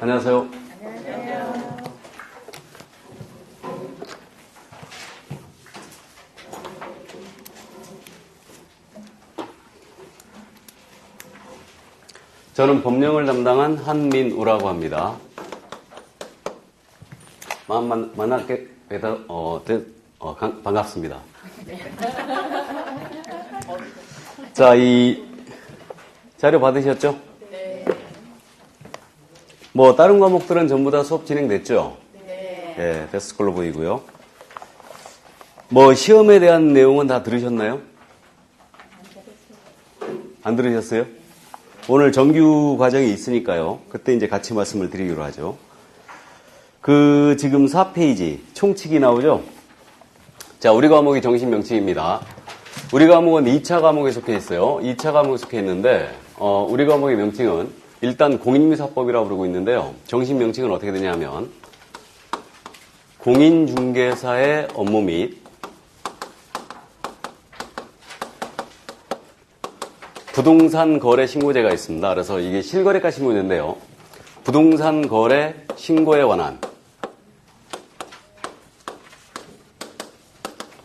안녕하세요. 안녕하세요. 저는 법령을 담당한 한민우라고 합니다. 만나게 반갑습니다. 자, 이 자료 받으셨죠? 네. 뭐 다른 과목들은 전부 다 수업 진행됐죠? 네. 예, 됐을 걸로 보이고요. 뭐 시험에 대한 내용은 다 들으셨나요? 안 들으셨어요? 오늘 정규 과정이 있으니까요. 그때 이제 같이 말씀을 드리기로 하죠. 지금 4페이지 총칙이 나오죠? 자, 우리 과목이 정신 명칭입니다. 우리 과목은 2차 과목에 속해 있어요. 2차 과목에 속해 있는데, 우리 과목의 명칭은 일단 공인중개사법이라고 부르고 있는데요. 정신 명칭은 어떻게 되냐면, 공인중개사의 업무 및 부동산 거래 신고제가 있습니다. 그래서 이게 실거래가 신고제인데요. 부동산 거래 신고에 관한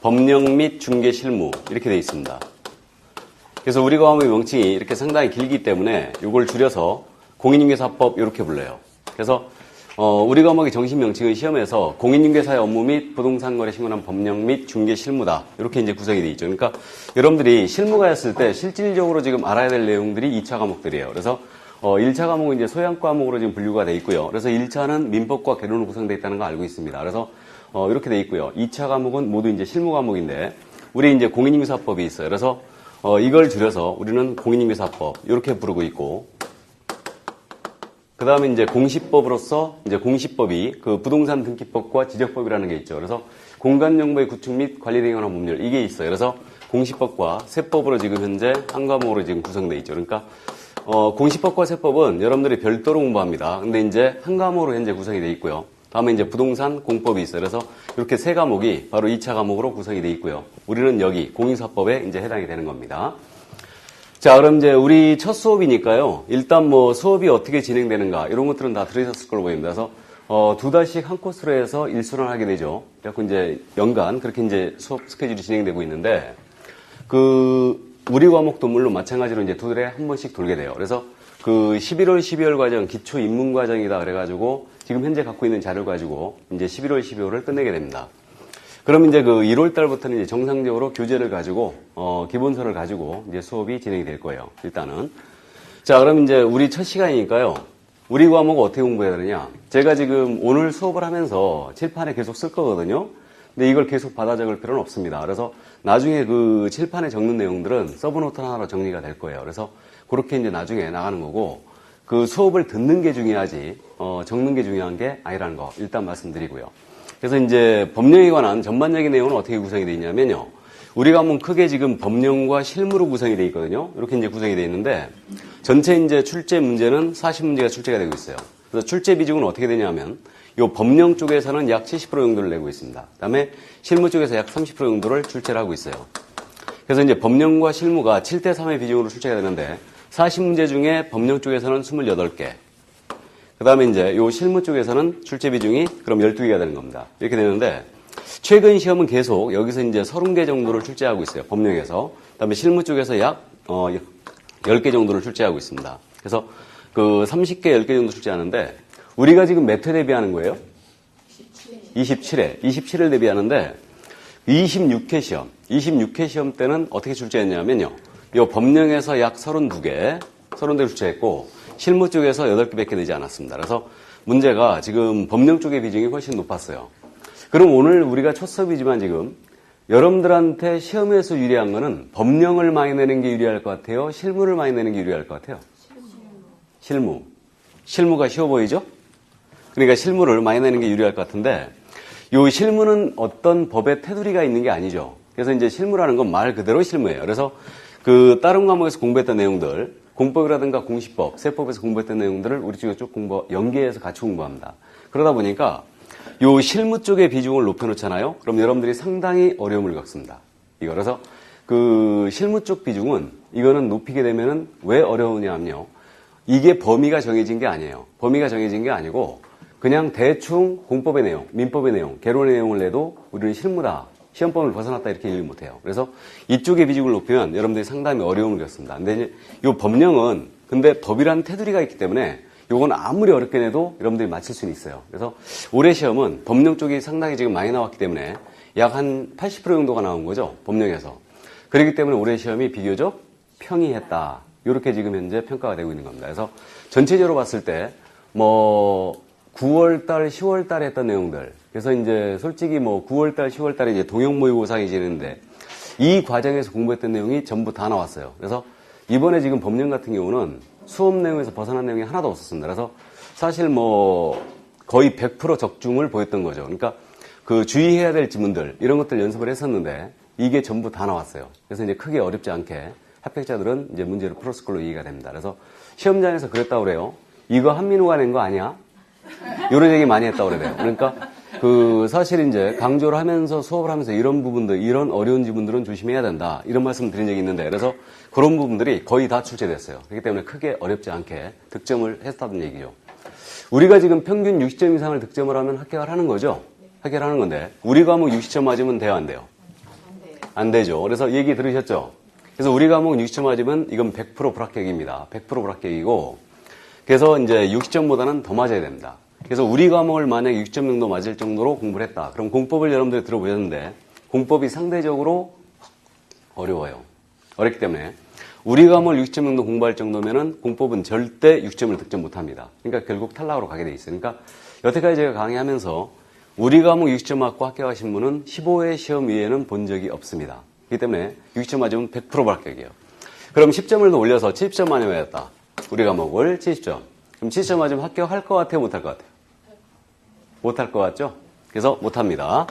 법령 및 중개 실무 이렇게 되어 있습니다. 그래서 우리 과목의 명칭이 이렇게 상당히 길기 때문에 이걸 줄여서 공인중개사법 이렇게 불러요. 그래서 우리 과목의 정식 명칭은 시험에서 공인중개사의 업무 및 부동산 거래 신고한 법령 및 중개 실무다. 이렇게 이제 구성이 되어 있죠. 그러니까 여러분들이 실무가였을 때 실질적으로 지금 알아야 될 내용들이 2차 과목들이에요. 그래서 1차 과목은 이제 소양 과목으로 지금 분류가 되어 있고요. 그래서 1차는 민법과 개론으로 구성되어 있다는 거 알고 있습니다. 그래서 이렇게 되어 있고요. 2차 과목은 모두 이제 실무 과목인데 우리 이제 공인중개사법이 있어요. 그래서 이걸 줄여서 우리는 공인중개사법 이렇게 부르고 있고, 그 다음에 이제 공시법으로서 이제 공시법이 그 부동산 등기법과 지적법이라는 게 있죠. 그래서 공간정보의 구축 및 관리 등에 관한 법률 이게 있어요. 그래서 공시법과 세법으로 지금 현재 한 과목으로 지금 구성되어 있죠. 그러니까 공시법과 세법은 여러분들이 별도로 공부합니다. 근데 이제 한 과목으로 현재 구성이 되어 있고요. 다음에 이제 부동산 공법이 있어요. 그래서 이렇게 세 과목이 바로 2차 과목으로 구성이 되어 있고요. 우리는 여기 공인사법에 이제 해당이 되는 겁니다. 자, 그럼 이제 우리 첫 수업이니까요. 일단 뭐 수업이 어떻게 진행되는가 이런 것들은 다 들으셨을 걸로 보입니다. 그래서 2달씩 한 코스로 해서 1순환 하게 되죠. 그래서 이제 연간 그렇게 이제 수업 스케줄이 진행되고 있는데 우리 과목도 물론 마찬가지로 이제 2달에 한 번씩 돌게 돼요. 그래서 11월, 12월 과정 기초 입문 과정이다 그래가지고 지금 현재 갖고 있는 자료를 가지고 이제 11월, 12월을 끝내게 됩니다. 그럼 이제 1월 달부터는 이제 정상적으로 교재를 가지고, 기본서를 가지고 이제 수업이 진행이 될 거예요. 일단은. 자, 그럼 이제 우리 첫 시간이니까요. 우리 과목 어떻게 공부해야 되느냐. 제가 지금 오늘 수업을 하면서 칠판에 계속 쓸 거거든요. 근데 이걸 계속 받아 적을 필요는 없습니다. 그래서 나중에 그 칠판에 적는 내용들은 서브노트 하나로 정리가 될 거예요. 그래서 그렇게 이제 나중에 나가는 거고, 그 수업을 듣는 게 중요하지, 적는 게 중요한 게 아니라는 거 일단 말씀드리고요. 그래서 이제 법령에 관한 전반적인 내용은 어떻게 구성이 되어 있냐면요. 우리 과목은 크게 지금 법령과 실무로 구성이 되어 있거든요. 이렇게 이제 구성이 되어 있는데 전체 이제 출제 문제는 40문제가 출제가 되고 있어요. 그래서 출제 비중은 어떻게 되냐면 요 법령 쪽에서는 약 70% 정도를 내고 있습니다. 그다음에 실무 쪽에서 약 30% 정도를 출제를 하고 있어요. 그래서 이제 법령과 실무가 7대 3의 비중으로 출제가 되는데 40문제 중에 법령 쪽에서는 28개, 그 다음에 이제 요 실무 쪽에서는 출제 비중이 그럼 12개가 되는 겁니다. 이렇게 되는데, 최근 시험은 계속 여기서 이제 30개 정도를 출제하고 있어요. 법령에서. 그 다음에 실무 쪽에서 약, 10개 정도를 출제하고 있습니다. 그래서 30개, 10개 정도 출제하는데, 우리가 지금 몇 회 대비하는 거예요? 27회. 27을 대비하는데, 26회 시험 때는 어떻게 출제했냐면요. 요 법령에서 약 32개 출제했고, 실무 쪽에서 8개밖에 되지 않았습니다. 그래서 문제가 지금 법령 쪽의 비중이 훨씬 높았어요. 그럼 오늘 우리가 첫 수업이지만 지금 여러분들한테 시험에서 유리한 거는 법령을 많이 내는 게 유리할 것 같아요? 실무를 많이 내는 게 유리할 것 같아요? 실무. 실무가 쉬워 보이죠? 그러니까 실무를 많이 내는 게 유리할 것 같은데 요 실무는 어떤 법의 테두리가 있는 게 아니죠. 그래서 이제 실무라는 건 말 그대로 실무예요. 그래서 다른 과목에서 공부했던 내용들, 공법이라든가 공시법, 세법에서 공부했던 내용들을 우리 쪽에 쭉 연계해서 같이 공부합니다. 그러다 보니까 요 실무 쪽의 비중을 높여놓잖아요. 그럼 여러분들이 상당히 어려움을 겪습니다. 그래서 실무 쪽 비중은 이거는 높이게 되면은 왜 어려우냐면요. 이게 범위가 정해진 게 아니에요. 범위가 정해진 게 아니고 그냥 대충 공법의 내용, 민법의 내용, 개론의 내용을 내도 우리는 실무다. 시험범을 벗어났다 이렇게 얘기를 못해요. 그래서 이쪽의 비중을 높이면 여러분들이 상당히 어려움을 겪습니다. 근데 이제 이 법령은 근데 법이라는 테두리가 있기 때문에 이건 아무리 어렵게 내도 여러분들이 맞힐 수는 있어요. 그래서 올해 시험은 법령 쪽이 상당히 지금 많이 나왔기 때문에 약 한 80% 정도가 나온 거죠. 법령에서. 그렇기 때문에 올해 시험이 비교적 평이했다. 이렇게 지금 현재 평가가 되고 있는 겁니다. 그래서 전체적으로 봤을 때 뭐 9월달, 10월달에 했던 내용들. 그래서 이제 솔직히 뭐 9월달, 10월달에 이제 동형 모의고사가 지내는데 이 과정에서 공부했던 내용이 전부 다 나왔어요. 그래서 이번에 지금 법령 같은 경우는 수업 내용에서 벗어난 내용이 하나도 없었습니다. 그래서 사실 뭐 거의 100% 적중을 보였던 거죠. 그러니까 그 주의해야 될 지문들 이런 것들 연습을 했었는데 이게 전부 다 나왔어요. 그래서 이제 크게 어렵지 않게 합격자들은 이제 문제를 풀었을 걸로 이해가 됩니다. 그래서 시험장에서 그랬다고 그래요. 이거 한민우가 낸 거 아니야? 이런 얘기 많이 했다고 그래요. 그러니까 그 사실 이제 강조를 하면서 수업을 하면서 이런 부분들, 이런 어려운 지문들은 조심해야 된다. 이런 말씀 드린 적이 있는데 그래서 그런 부분들이 거의 다 출제됐어요. 그렇기 때문에 크게 어렵지 않게 득점을 했다는 얘기죠. 우리가 지금 평균 60점 이상을 득점을 하면 합격을 하는 거죠. 합격을 하는 건데 우리 과목 60점 맞으면 돼요, 안 돼요? 안 되죠. 그래서 얘기 들으셨죠? 그래서 우리 과목 60점 맞으면 이건 100% 불합격입니다. 100% 불합격이고 그래서 이제 60점보다는 더 맞아야 됩니다. 그래서 우리 과목을 만약 60점 정도 맞을 정도로 공부를 했다. 그럼 공법을 여러분들이 들어보셨는데 공법이 상대적으로 어려워요. 어렵기 때문에 우리 과목을 60점 정도 공부할 정도면은 공법은 절대 60점을 득점 못합니다. 그러니까 결국 탈락으로 가게 돼 있어요. 그러니까 여태까지 제가 강의하면서 우리 과목 60점 맞고 합격하신 분은 15회 시험 이외에는 본 적이 없습니다. 그렇기 때문에 60점 맞으면 100% 불합격이에요. 그럼 10점을 더 올려서 70점 만에 맞았다. 우리 과목을 70점. 그럼 70점 맞으면 합격할 것 같아요? 못할 것 같아요? 못할 것 같죠? 그래서 못합니다.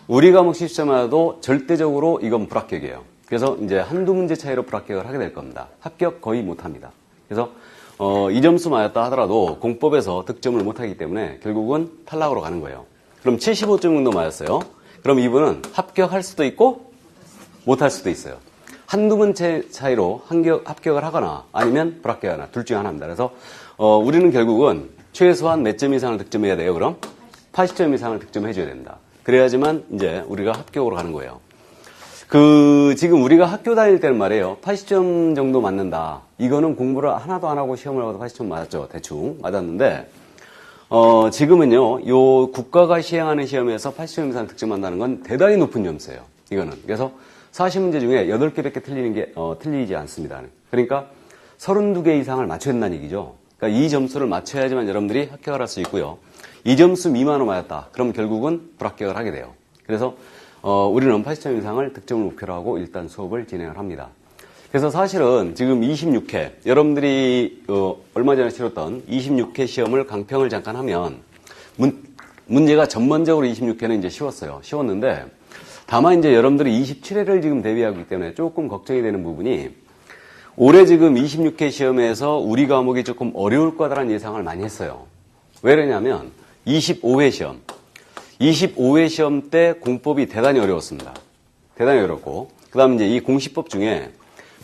우리 과목 70점 맞아도 절대적으로 이건 불합격이에요. 그래서 이제 한두 문제 차이로 불합격을 하게 될 겁니다. 합격 거의 못합니다. 그래서 이 점수 맞았다 하더라도 공법에서 득점을 못하기 때문에 결국은 탈락으로 가는 거예요. 그럼 75점 정도 맞았어요. 그럼 이분은 합격할 수도 있고 못할 수도 있어요. 한두 문제 차이로 합격을 하거나 아니면 불합격하거나 둘 중에 하나입니다. 그래서 우리는 결국은 최소한 몇 점 이상을 득점해야 돼요? 그럼 80점 이상을 득점해줘야 됩니다. 그래야지만 이제 우리가 합격으로 가는 거예요. 지금 우리가 학교 다닐 때는 말이에요. 80점 정도 맞는다. 이거는 공부를 하나도 안 하고 시험을 하고도 80점 맞았죠. 대충 맞았는데 지금은요. 요 국가가 시행하는 시험에서 80점 이상 득점한다는 건 대단히 높은 점수예요. 이거는. 그래서 40문제 중에 8개밖에 틀리지 않습니다. 그러니까 32개 이상을 맞춰야 된다는 얘기죠. 그러니까 이 점수를 맞춰야지만 여러분들이 합격을 할 수 있고요. 이 점수 미만으로 맞았다. 그럼 결국은 불합격을 하게 돼요. 그래서 우리는 80점 이상을 득점을 목표로 하고 일단 수업을 진행을 합니다. 그래서 사실은 지금 26회, 여러분들이 얼마 전에 치렀던 26회 시험을 강평을 잠깐 하면 문제가 전반적으로 26회는 이제 쉬웠는데 다만 이제 여러분들이 27회를 지금 대비하고 있기 때문에 조금 걱정이 되는 부분이 올해 지금 26회 시험에서 우리 과목이 조금 어려울 거다라는 예상을 많이 했어요. 왜 그러냐면 25회 시험 때 공법이 대단히 어려웠습니다. 대단히 어렵고 그 다음에 이제 이 공시법 중에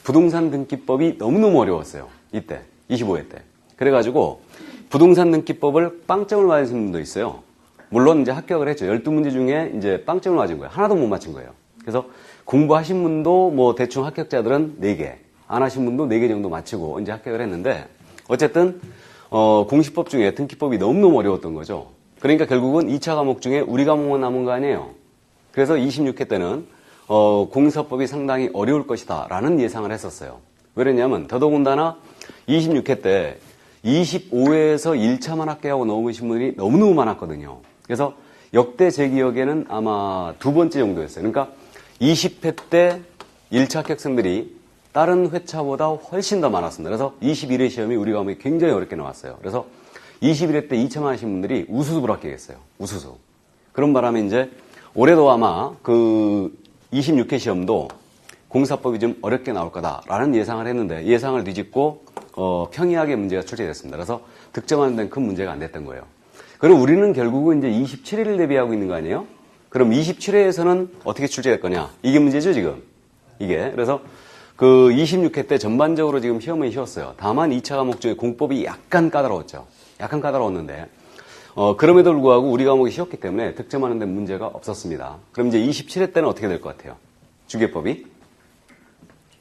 부동산 등기법이 너무너무 어려웠어요. 이때 25회 때. 그래가지고 부동산 등기법을 빵점을 맞으신 분도 있어요. 물론 이제 합격을 했죠. 12문제 중에 이제 빵점을 맞은 거예요. 하나도 못 맞힌 거예요. 그래서 공부하신 분도 뭐 대충 합격자들은 4개, 안 하신 분도 4개 정도 맞히고 이제 합격을 했는데 어쨌든 공시법 중에 등기법이 너무너무 어려웠던 거죠. 그러니까 결국은 2차 과목 중에 우리 과목만 남은 거 아니에요. 그래서 26회 때는 공사법이 상당히 어려울 것이다 라는 예상을 했었어요. 왜냐면 더더군다나 26회 때 25회에서 1차만 합격하고 넘으신 분이 너무너무 많았거든요. 그래서 역대 제 기억에는 아마 2번째 정도였어요. 그러니까 20회 때 1차 합격생들이 다른 회차보다 훨씬 더 많았습니다. 그래서 21회 시험이 우리 과목이 굉장히 어렵게 나왔어요. 그래서 21회 때 2차만 하신 분들이 우수수 불합격했어요. 우수수. 그런 바람에 이제 올해도 아마 26회 시험도 공사법이 좀 어렵게 나올 거다라는 예상을 했는데 예상을 뒤집고 평이하게 문제가 출제됐습니다. 그래서 득점하는 데는 큰 문제가 안 됐던 거예요. 그럼 우리는 결국은 이제 27회를 대비하고 있는 거 아니에요? 그럼 27회에서는 어떻게 출제될 거냐? 이게 문제죠, 지금. 이게. 그래서 그 26회 때 전반적으로 지금 시험은 쉬웠어요. 다만 2차 과목 중에 공법이 약간 까다로웠죠. 약간 까다로웠는데, 그럼에도 불구하고 우리 과목이 쉬웠기 때문에 득점하는 데 문제가 없었습니다. 그럼 이제 27회 때는 어떻게 될 것 같아요? 주계법이?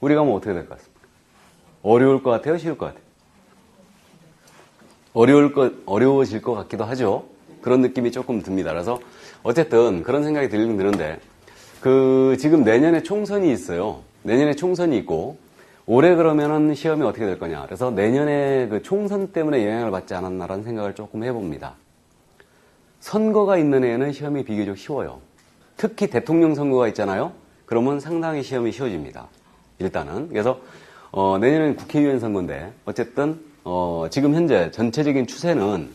우리 과목 어떻게 될 것 같습니까? 어려울 것 같아요? 쉬울 것 같아요? 어려워질 것 같기도 하죠. 그런 느낌이 조금 듭니다. 그래서 어쨌든 그런 생각이 들긴 드는데, 지금 내년에 총선이 있어요. 내년에 총선이 있고, 올해 그러면은 시험이 어떻게 될 거냐. 그래서 내년에 그 총선 때문에 영향을 받지 않았나라는 생각을 조금 해봅니다. 선거가 있는 해에는 시험이 비교적 쉬워요. 특히 대통령 선거가 있잖아요. 그러면 상당히 시험이 쉬워집니다. 일단은. 그래서, 내년에는 국회의원 선거인데, 어쨌든, 지금 현재 전체적인 추세는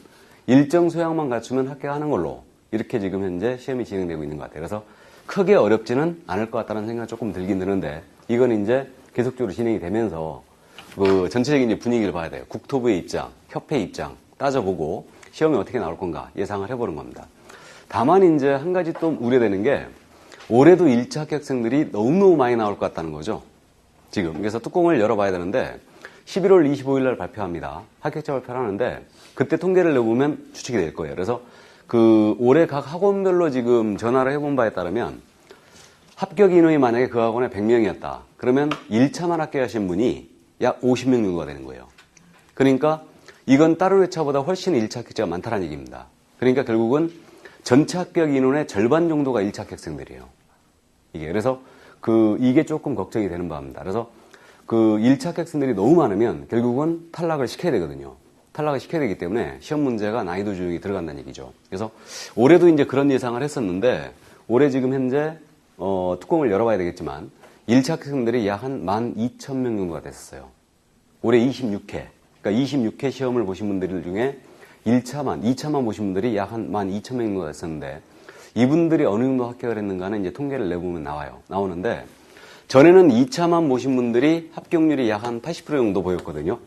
일정 소양만 갖추면 합격하는 걸로 이렇게 지금 현재 시험이 진행되고 있는 것 같아요. 그래서 크게 어렵지는 않을 것 같다는 생각이 조금 들긴 드는데, 이건 이제 계속적으로 진행이 되면서 그 전체적인 이제 분위기를 봐야 돼요. 국토부의 입장, 협회 입장 따져보고 시험이 어떻게 나올 건가 예상을 해보는 겁니다. 다만 이제 한 가지 또 우려되는 게 올해도 1차 합격생들이 너무너무 많이 나올 것 같다는 거죠. 지금. 그래서 뚜껑을 열어봐야 되는데 11월 25일 날 발표합니다. 합격자 발표를 하는데 그때 통계를 내보면 추측이 될 거예요. 그래서 올해 각 학원별로 지금 전화를 해본 바에 따르면 합격 인원이 만약에 그 학원에 100명이었다. 그러면 1차만 합격하신 분이 약 50명 정도가 되는 거예요. 그러니까 이건 다른 회차보다 훨씬 1차 합격자가 많다는 얘기입니다. 그러니까 결국은 전체 합격 인원의 절반 정도가 1차 합격생들이에요. 그래서 이게 조금 걱정이 되는 바입니다. 그래서 1차 합격생들이 너무 많으면 결국은 탈락을 시켜야 되거든요. 탈락을 시켜야 되기 때문에 시험 문제가 난이도 조정이 들어간다는 얘기죠. 그래서 올해도 이제 그런 예상을 했었는데 올해 지금 현재 뚜껑을 열어봐야 되겠지만 1차 합격생들이 약 한 12,000명 정도가 됐었어요. 올해 26회. 그러니까 26회 시험을 보신 분들 중에 2차만 보신 분들이 약 한 12,000명 정도가 됐었는데 이분들이 어느 정도 합격을 했는가는 이제 통계를 내보면 나오는데 전에는 2차만 보신 분들이 합격률이 약 한 80% 정도 보였거든요.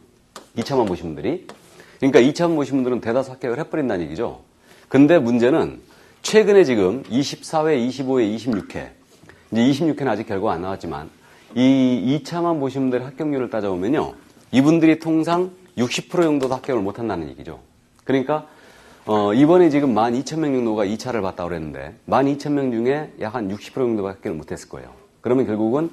2차만 보신 분들이. 그러니까 2차만 보신 분들은 대다수 합격을 해버린다는 얘기죠. 근데 문제는 최근에 지금 24회, 25회, 26회. 이제 26회는 아직 결과가 안 나왔지만 이 2차만 보신 분들의 합격률을 따져보면요. 이분들이 통상 60% 정도도 합격을 못한다는 얘기죠. 그러니까 이번에 지금 12,000명 정도가 2차를 봤다고 그랬는데 12,000명 중에 약 한 60% 정도가 합격을 못했을 거예요. 그러면 결국은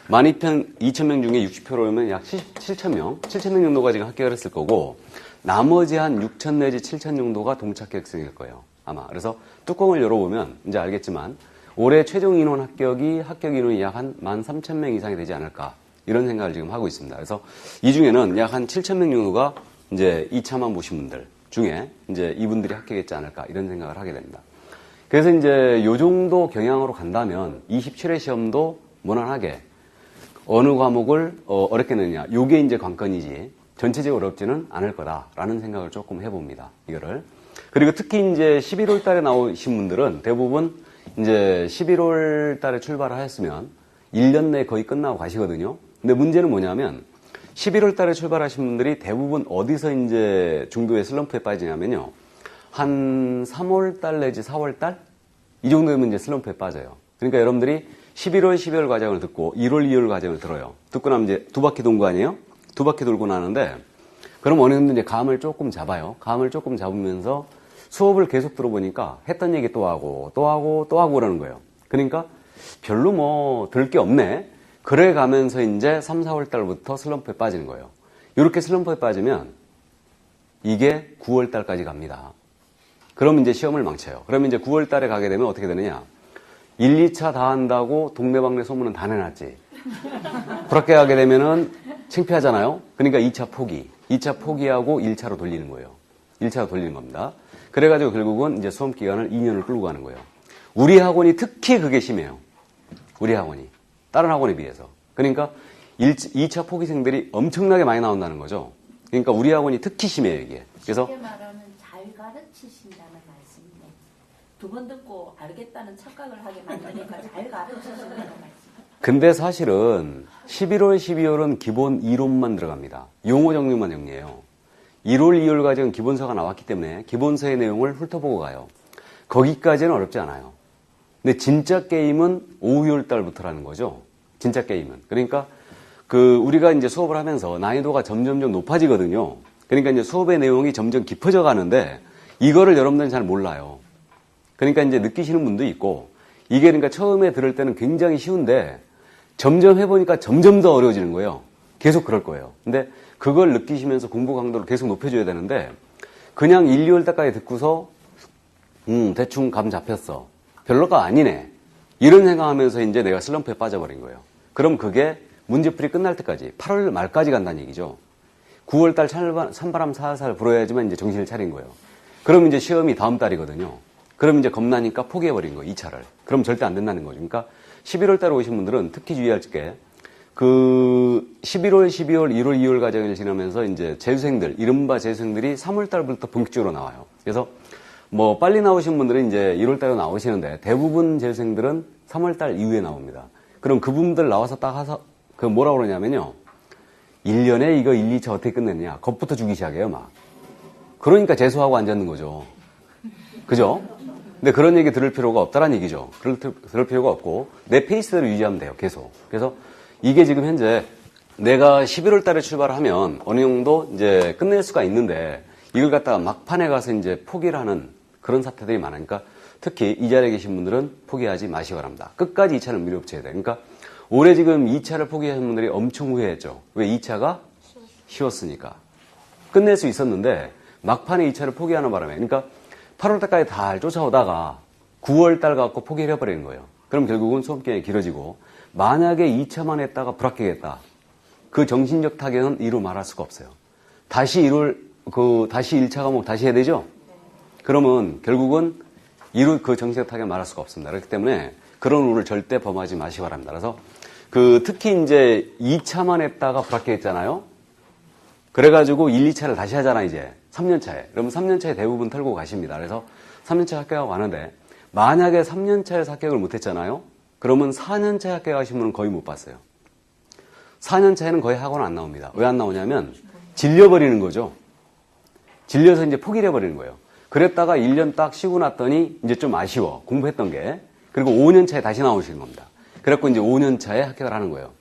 12,000명 중에 60%면 약 7,000명 정도가 지금 합격을 했을 거고 나머지 한 6,000 내지 7,000 정도가 동차 합격생일 거예요. 아마. 그래서 뚜껑을 열어보면 이제 알겠지만 올해 최종 인원 합격 인원이 약 한 13,000명 이상이 되지 않을까 이런 생각을 지금 하고 있습니다. 그래서 이 중에는 약 한 7,000명 정도가 이제 2차만 보신 분들 중에 이제 이분들이 합격했지 않을까 이런 생각을 하게 됩니다. 그래서 이제 요 정도 경향으로 간다면 27회 시험도 무난하게 어느 과목을 어렵게 내느냐 요게 이제 관건이지 전체적으로 어렵지는 않을 거다라는 생각을 조금 해봅니다. 이거를. 그리고 특히 이제 11월 달에 나오신 분들은 대부분 이제 11월 달에 출발을 하였으면 1년 내에 거의 끝나고 가시거든요. 근데 문제는 뭐냐면 11월 달에 출발하신 분들이 대부분 어디서 이제 중도의 슬럼프에 빠지냐면요. 한 3월 달 내지 4월 달? 이 정도 되면 이제 슬럼프에 빠져요. 그러니까 여러분들이 11월, 12월 과정을 듣고 1월, 2월 과정을 들어요. 듣고 나면 이제 2바퀴 돈 거 아니에요? 2바퀴 돌고 나는데 그럼 어느 정도 이제 감을 조금 잡아요. 감을 조금 잡으면서 수업을 계속 들어보니까 했던 얘기 또 하고 그러는 거예요. 그러니까 별로 뭐 들 게 없네. 그래 가면서 이제 3, 4월 달부터 슬럼프에 빠지는 거예요. 이렇게 슬럼프에 빠지면 이게 9월 달까지 갑니다. 그럼 이제 시험을 망쳐요. 그러면 이제 9월 달에 가게 되면 어떻게 되느냐. 1, 2차 다 한다고 동네방네 소문은 다 내놨지. 그렇게 하게 되면은 창피하잖아요. 그러니까 2차 포기하고 1차로 돌리는 거예요. 1차로 돌리는 겁니다. 그래가지고 결국은 이제 수험 기간을 2년을 끌고 가는 거예요. 우리 학원이 특히 그게 심해요. 우리 학원이. 다른 학원에 비해서. 그러니까 2차 포기생들이 엄청나게 많이 나온다는 거죠. 그러니까 우리 학원이 특히 심해요, 이게. 그래서 쉽게 말하면 잘 가르치신다는 말씀이네. 두 번 듣고 알겠다는 착각을 하게 만드니까 잘 가르치신다는 말씀. 근데 사실은 11월, 12월은 기본 이론만 들어갑니다. 용어 정리만 정리해요. 1월, 2월 과정은 기본서가 나왔기 때문에 기본서의 내용을 훑어보고 가요. 거기까지는 어렵지 않아요. 근데 진짜 게임은 5, 6월 달부터라는 거죠. 진짜 게임은. 그러니까 우리가 이제 수업을 하면서 난이도가 점점점 높아지거든요. 그러니까 이제 수업의 내용이 점점 깊어져 가는데 이거를 여러분들은 잘 몰라요. 그러니까 이제 느끼시는 분도 있고 이게 그러니까 처음에 들을 때는 굉장히 쉬운데 점점 해보니까 점점 더 어려워지는 거예요. 계속 그럴 거예요. 근데 그걸 느끼시면서 공부 강도를 계속 높여줘야 되는데 그냥 1, 2월 때까지 듣고서 대충 감 잡혔어. 별로가 아니네. 이런 생각하면서 이제 내가 슬럼프에 빠져버린 거예요. 그럼 그게 문제풀이 끝날 때까지 8월 말까지 간다는 얘기죠. 9월달 찬바람 살살 불어야지만 이제 정신을 차린 거예요. 그럼 이제 시험이 다음 달이거든요. 그럼 이제 겁나니까 포기해버린 거예요, 2차를. 그럼 절대 안 된다는 거죠. 그러니까 11월 달에 오신 분들은 특히 주의할 게 11월, 12월, 1월, 2월 과정을 지나면서 이제 재수생들, 이른바 재수생들이 3월 달부터 본격적으로 나와요. 그래서 뭐 빨리 나오신 분들은 이제 1월 달에 나오시는데 대부분 재수생들은 3월 달 이후에 나옵니다. 그럼 그분들 나와서 딱 하서 뭐라고 그러냐면요. 1년에 이거 1, 2차 어떻게 끝냈냐. 겁부터 주기 시작해요, 막. 그러니까 재수하고 앉았는 거죠. 그죠? 근데 그런 얘기 들을 필요가 없다는 얘기죠. 들을 필요가 없고 내 페이스대로 유지하면 돼요. 계속. 그래서 이게 지금 현재 내가 11월 달에 출발하면 어느 정도 이제 끝낼 수가 있는데 이걸 갖다가 막판에 가서 이제 포기를 하는 그런 사태들이 많으니까 특히 이 자리에 계신 분들은 포기하지 마시기 바랍니다. 끝까지 2차를 밀어붙여야 돼요. 그러니까 올해 지금 2차를 포기하신 분들이 엄청 후회했죠. 왜 2차가 쉬웠으니까. 끝낼 수 있었는데 막판에 2차를 포기하는 바람에 그러니까 8월 달까지 다 쫓아오다가 9월 달 갖고 포기를 해버리는 거예요. 그럼 결국은 수험기간이 길어지고 만약에 2차만 했다가 불합격했다. 그 정신적 타격은 이루 말할 수가 없어요. 다시 1차 과목 다시 해야 되죠? 그러면 결국은 이루 그 정신적 타격 말할 수가 없습니다. 그렇기 때문에 그런 룰을 절대 범하지 마시기 바랍니다. 그래서 특히 이제 2차만 했다가 불합격했잖아요. 그래가지고 1, 2차를 다시 하잖아, 이제. 3년차에. 그러면 3년차에 대부분 털고 가십니다. 그래서 3년차 합격하고 가는데, 만약에 3년차에서 합격을 못했잖아요? 그러면 4년차에 합격하신 분은 거의 못 봤어요. 4년차에는 거의 학원 안 나옵니다. 왜 안 나오냐면, 질려버리는 거죠. 질려서 이제 포기를 해버리는 거예요. 그랬다가 1년 딱 쉬고 났더니, 이제 좀 아쉬워. 공부했던 게. 그리고 5년차에 다시 나오시는 겁니다. 그래갖고 이제 5년차에 합격을 하는 거예요.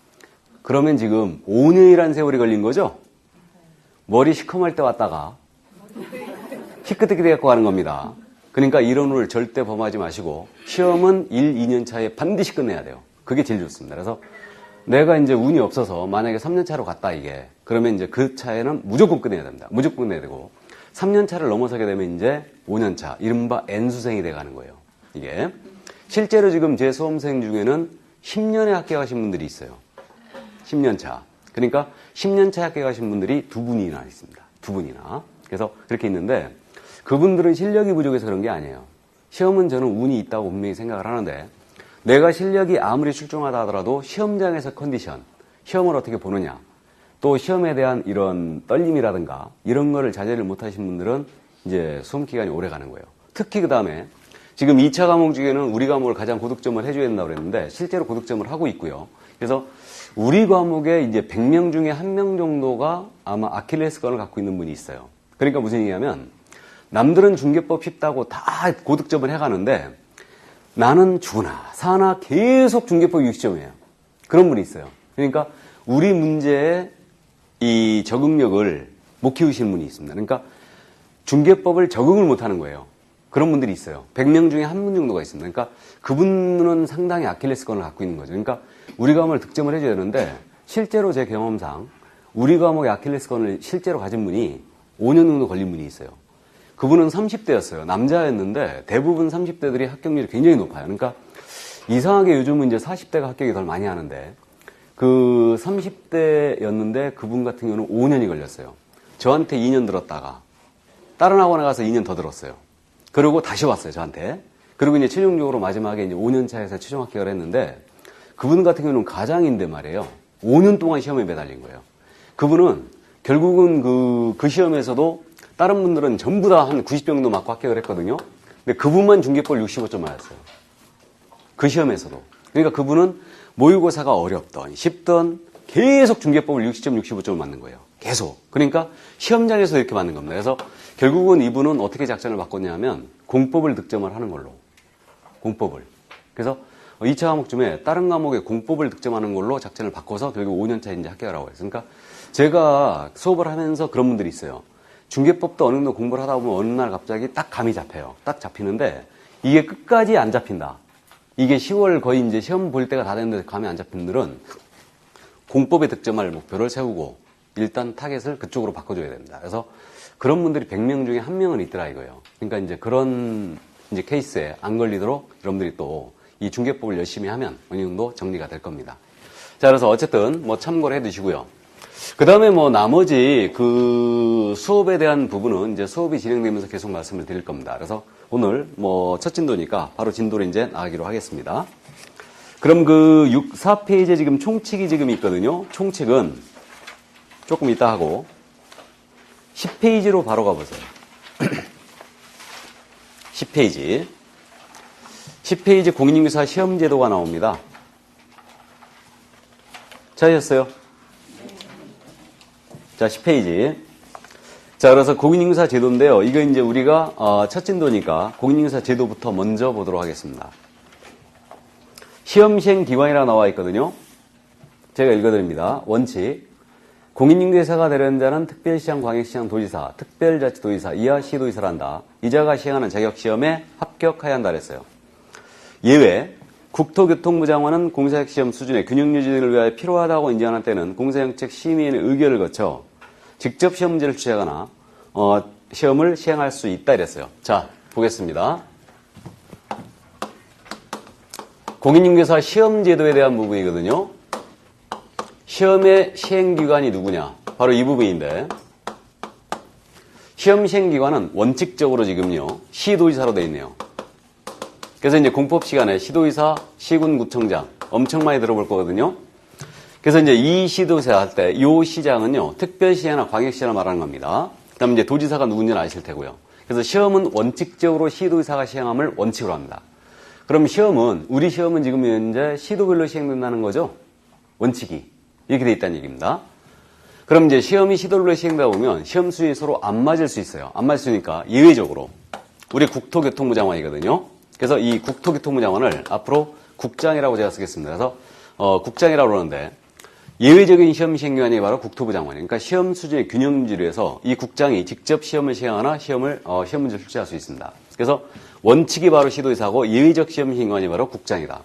그러면 지금 5년이라는 세월이 걸린 거죠? 머리 시커멀 때 왔다가 희끗희끗 해갖고 가는 겁니다. 그러니까 이런 룰 절대 범하지 마시고 시험은 1, 2년 차에 반드시 끝내야 돼요. 그게 제일 좋습니다. 그래서 내가 이제 운이 없어서 만약에 3년 차로 갔다 이게 그러면 이제 그 차에는 무조건 끝내야 됩니다. 무조건 끝내야 되고 3년 차를 넘어서게 되면 이제 5년 차, 이른바 N수생이 돼가는 거예요. 이게 실제로 지금 제 수험생 중에는 10년에 합격하신 분들이 있어요. 10년 차. 그러니까 10년 차 합격하신 분들이 2분이나 있습니다. 2분이나. 그래서 그렇게 있는데 그분들은 실력이 부족해서 그런 게 아니에요. 시험은 저는 운이 있다고 분명히 생각을 하는데 내가 실력이 아무리 출중하다 하더라도 시험장에서 컨디션, 시험을 어떻게 보느냐, 또 시험에 대한 이런 떨림이라든가 이런 거를 자제를 못하신 분들은 이제 수험 기간이 오래 가는 거예요. 특히 그 다음에 지금 2차 과목 중에는 우리 과목을 가장 고득점을 해줘야 된다고 그랬는데 실제로 고득점을 하고 있고요. 그래서 우리 과목에 이제 100명 중에 1명 정도가 아마 아킬레스건을 갖고 있는 분이 있어요. 그러니까 무슨 얘기냐면 남들은 중개법 쉽다고 다 고득점을 해가는데 나는 주나 사나 계속 중개법 60점이에요. 그런 분이 있어요. 그러니까 우리 문제의 이 적응력을 못 키우시는 분이 있습니다. 그러니까 중개법을 적응을 못하는 거예요. 그런 분들이 있어요. 100명 중에 한 분 정도가 있습니다. 그러니까 그분은 상당히 아킬레스건을 갖고 있는 거죠. 그러니까 우리 과목을 득점을 해줘야 되는데 실제로 제 경험상 우리 과목의 아킬레스건을 실제로 가진 분이 5년 정도 걸린 분이 있어요. 그분은 30대였어요. 남자였는데 대부분 30대들이 합격률이 굉장히 높아요. 그러니까 이상하게 요즘은 이제 40대가 합격이 덜 많이 하는데 그 30대였는데 그분 같은 경우는 5년이 걸렸어요. 저한테 2년 들었다가 다른 학원에 가서 2년 더 들었어요. 그리고 다시 왔어요, 저한테. 그리고 이제 최종적으로 마지막에 이제 5년 차에서 최종 합격을 했는데 그분 같은 경우는 가장인데 말이에요. 5년 동안 시험에 매달린 거예요. 그분은 결국은 그 시험에서도 다른 분들은 전부 다 한 90점 정도 맞고 합격을 했거든요. 근데 그분만 중개법 65점 맞았어요. 그 시험에서도. 그러니까 그분은 모의고사가 어렵던 쉽던 계속 중개법을 60점, 65점을 맞는 거예요. 계속. 그러니까 시험장에서 이렇게 맞는 겁니다. 그래서 결국은 이분은 어떻게 작전을 바꿨냐면 공법을 득점을 하는 걸로. 공법을. 그래서 2차 과목쯤에 다른 과목의 공법을 득점하는 걸로 작전을 바꿔서 결국 5년차 이제 합격하라고 했어요. 그러니까 제가 수업을 하면서 그런 분들이 있어요. 중개법도 어느 정도 공부를 하다 보면 어느 날 갑자기 딱 감이 잡혀요. 딱 잡히는데 이게 끝까지 안 잡힌다. 이게 10월 거의 이제 시험 볼 때가 다 됐는데 감이 안 잡힌 분들은 공법에 득점할 목표를 세우고 일단 타겟을 그쪽으로 바꿔줘야 됩니다. 그래서 그런 분들이 100명 중에 1명은 있더라 이거예요. 그러니까 이제 그런 이제 케이스에 안 걸리도록 여러분들이 또 이 중개법을 열심히 하면 어느 정도 정리가 될 겁니다. 자, 그래서 어쨌든 뭐 참고를 해 두시고요. 그 다음에 뭐 나머지 그 수업에 대한 부분은 이제 수업이 진행되면서 계속 말씀을 드릴 겁니다. 그래서 오늘 뭐 첫 진도니까 바로 진도로 이제 나가기로 하겠습니다. 그럼 그 4페이지에 지금 총칙이 지금 있거든요. 총칙은 조금 이따 하고 10페이지로 바로 가보세요. 10페이지. 10페이지 공인중개사 시험제도가 나옵니다. 찾으셨어요? 자, 10페이지. 자, 그래서 공인중개사 제도인데요. 이거 이제 우리가 첫 진도니까 공인중개사 제도부터 먼저 보도록 하겠습니다. 시험 시행 기관이라 나와 있거든요. 제가 읽어드립니다. 원칙. 공인중개사가 되려는 자는 특별시장, 광역시장, 도지사, 특별자치도지사, 이하 시도지사를 한다. 이자가 시행하는 자격시험에 합격해야 한다 그랬어요. 예외. 국토교통부 장관은 공사시험 수준의 균형 유지를 위하여 필요하다고 인정하는 때는 공사정책 심의인의 의결을 거쳐 직접 시험 문제를 취하거나 시험을 시행할 수 있다 이랬어요. 자, 보겠습니다. 공인중개사 시험제도에 대한 부분이거든요. 시험의 시행기관이 누구냐? 바로 이 부분인데 시험 시행기관은 원칙적으로 지금요 시도지사로 되어 있네요. 그래서 이제 공법 시간에 시도지사, 시군구청장 엄청 많이 들어볼 거거든요. 그래서 이제 이 시도지사 할 때 이 시장은요 특별시장이나 광역시장을 말하는 겁니다. 그다음에 이제 도지사가 누군지는 아실 테고요. 그래서 시험은 원칙적으로 시도지사가 시행함을 원칙으로 합니다. 그럼 시험은 우리 시험은 지금 현재 시도별로 시행된다는 거죠. 원칙이 이렇게 돼 있다는 얘기입니다. 그럼 이제 시험이 시도별로 시행되다 보면 시험 수준이 서로 안 맞을 수 있어요. 안 맞을 수 있으니까 예외적으로 우리 국토교통부 장관이거든요. 그래서 이 국토교통부 장관을 앞으로 국장이라고 제가 쓰겠습니다. 그래서 국장이라고 그러는데 예외적인 시험 시행기관이 바로 국토부 장관이에요. 그러니까 시험 수준의 균형 유지를 위해서 이 국장이 직접 시험을 시행하나 시험 문제를 출제할 수 있습니다. 그래서 원칙이 바로 시도지사고 예외적 시험 시행기관이 바로 국장이다.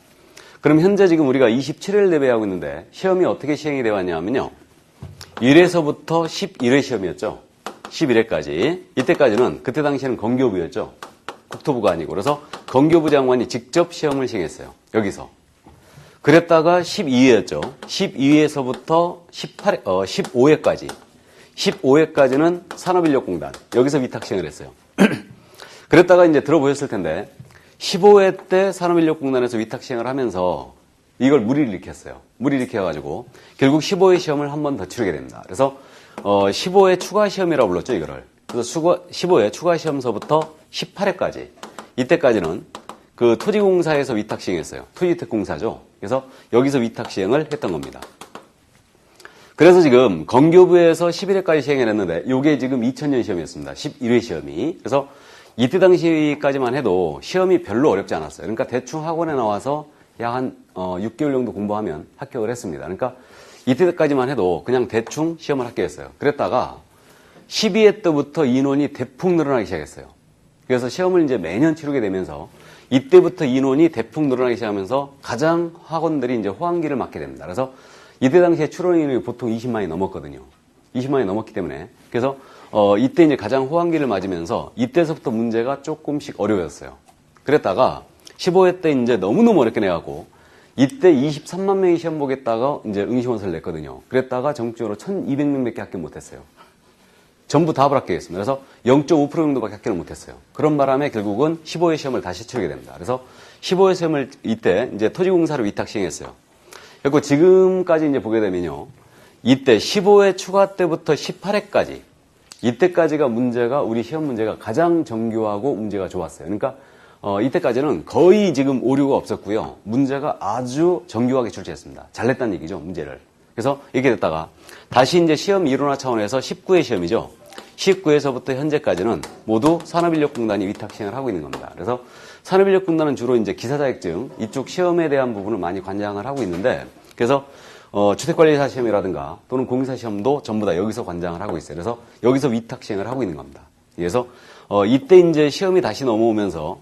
그럼 현재 지금 우리가 27회를 대비하고 있는데 시험이 어떻게 시행이 되어 왔냐면요. 1회서부터 11회 시험이었죠. 11회까지. 이때까지는 그때 당시에는 건교부였죠. 국토부가 아니고. 그래서 건교부 장관이 직접 시험을 시행했어요. 여기서. 그랬다가 12회였죠. 12회에서부터 15회까지. 15회까지는 산업인력공단. 여기서 위탁 시행을 했어요. 그랬다가 이제 들어보셨을 텐데 15회 때 산업인력공단에서 위탁 시행을 하면서 이걸 무리를 일으켰어요. 무리를 일으켜가지고 결국 15회 시험을 한 번 더 치르게 됩니다. 그래서 15회 추가 시험이라고 불렀죠, 이거를. 그래서 15회 추가 시험서부터 18회까지. 이때까지는 그 토지공사에서 위탁 시행했어요. 토지주택공사죠. 그래서 여기서 위탁 시행을 했던 겁니다. 그래서 지금 건교부에서 11회까지 시행을 했는데 이게 지금 2000년 시험이었습니다. 11회 시험이. 그래서 이때 당시까지만 해도 시험이 별로 어렵지 않았어요. 그러니까 대충 학원에 나와서 약 한 6개월 정도 공부하면 합격을 했습니다. 그러니까 이때까지만 해도 그냥 대충 시험을 합격했어요. 그랬다가 12회 때부터 인원이 대폭 늘어나기 시작했어요. 그래서 시험을 이제 매년 치르게 되면서 이때부터 인원이 대폭 늘어나기 시작하면서 가장 학원들이 이제 호황기를 맞게 됩니다. 그래서 이때 당시에 출원 인원이 보통 20만이 넘었거든요. 20만이 넘었기 때문에. 그래서 이때 이제 가장 호황기를 맞으면서 이때서부터 문제가 조금씩 어려워졌어요. 그랬다가 15회 때 이제 너무너무 어렵게 내갖고 이때 23만 명이 시험 보겠다가 이제 응시원서를 냈거든요. 그랬다가 전국적으로 1200명밖에 합격 못했어요. 전부 다 합격했습니다. 그래서 0.5% 정도밖에 합격을 못했어요. 그런 바람에 결국은 15회 시험을 다시 치르게 됩니다. 그래서 15회 시험을 이때 이제 토지공사를 위탁 시행했어요. 그리고 지금까지 이제 보게 되면요. 이때 15회 추가 때부터 18회까지 이때까지가 문제가 우리 시험 문제가 가장 정교하고 문제가 좋았어요. 그러니까 이때까지는 거의 지금 오류가 없었고요. 문제가 아주 정교하게 출제했습니다. 잘 냈다는 얘기죠, 문제를. 그래서 이렇게 됐다가 다시 이제 시험 이론화 차원에서 19회 시험이죠. 19에서부터 현재까지는 모두 산업인력공단이 위탁 시행을 하고 있는 겁니다. 그래서 산업인력공단은 주로 이제 기사 자격증 이쪽 시험에 대한 부분을 많이 관장을 하고 있는데, 그래서 주택관리사 시험이라든가 또는 공사 시험도 전부 다 여기서 관장을 하고 있어요. 그래서 여기서 위탁 시행을 하고 있는 겁니다. 그래서 이때 이제 시험이 다시 넘어오면서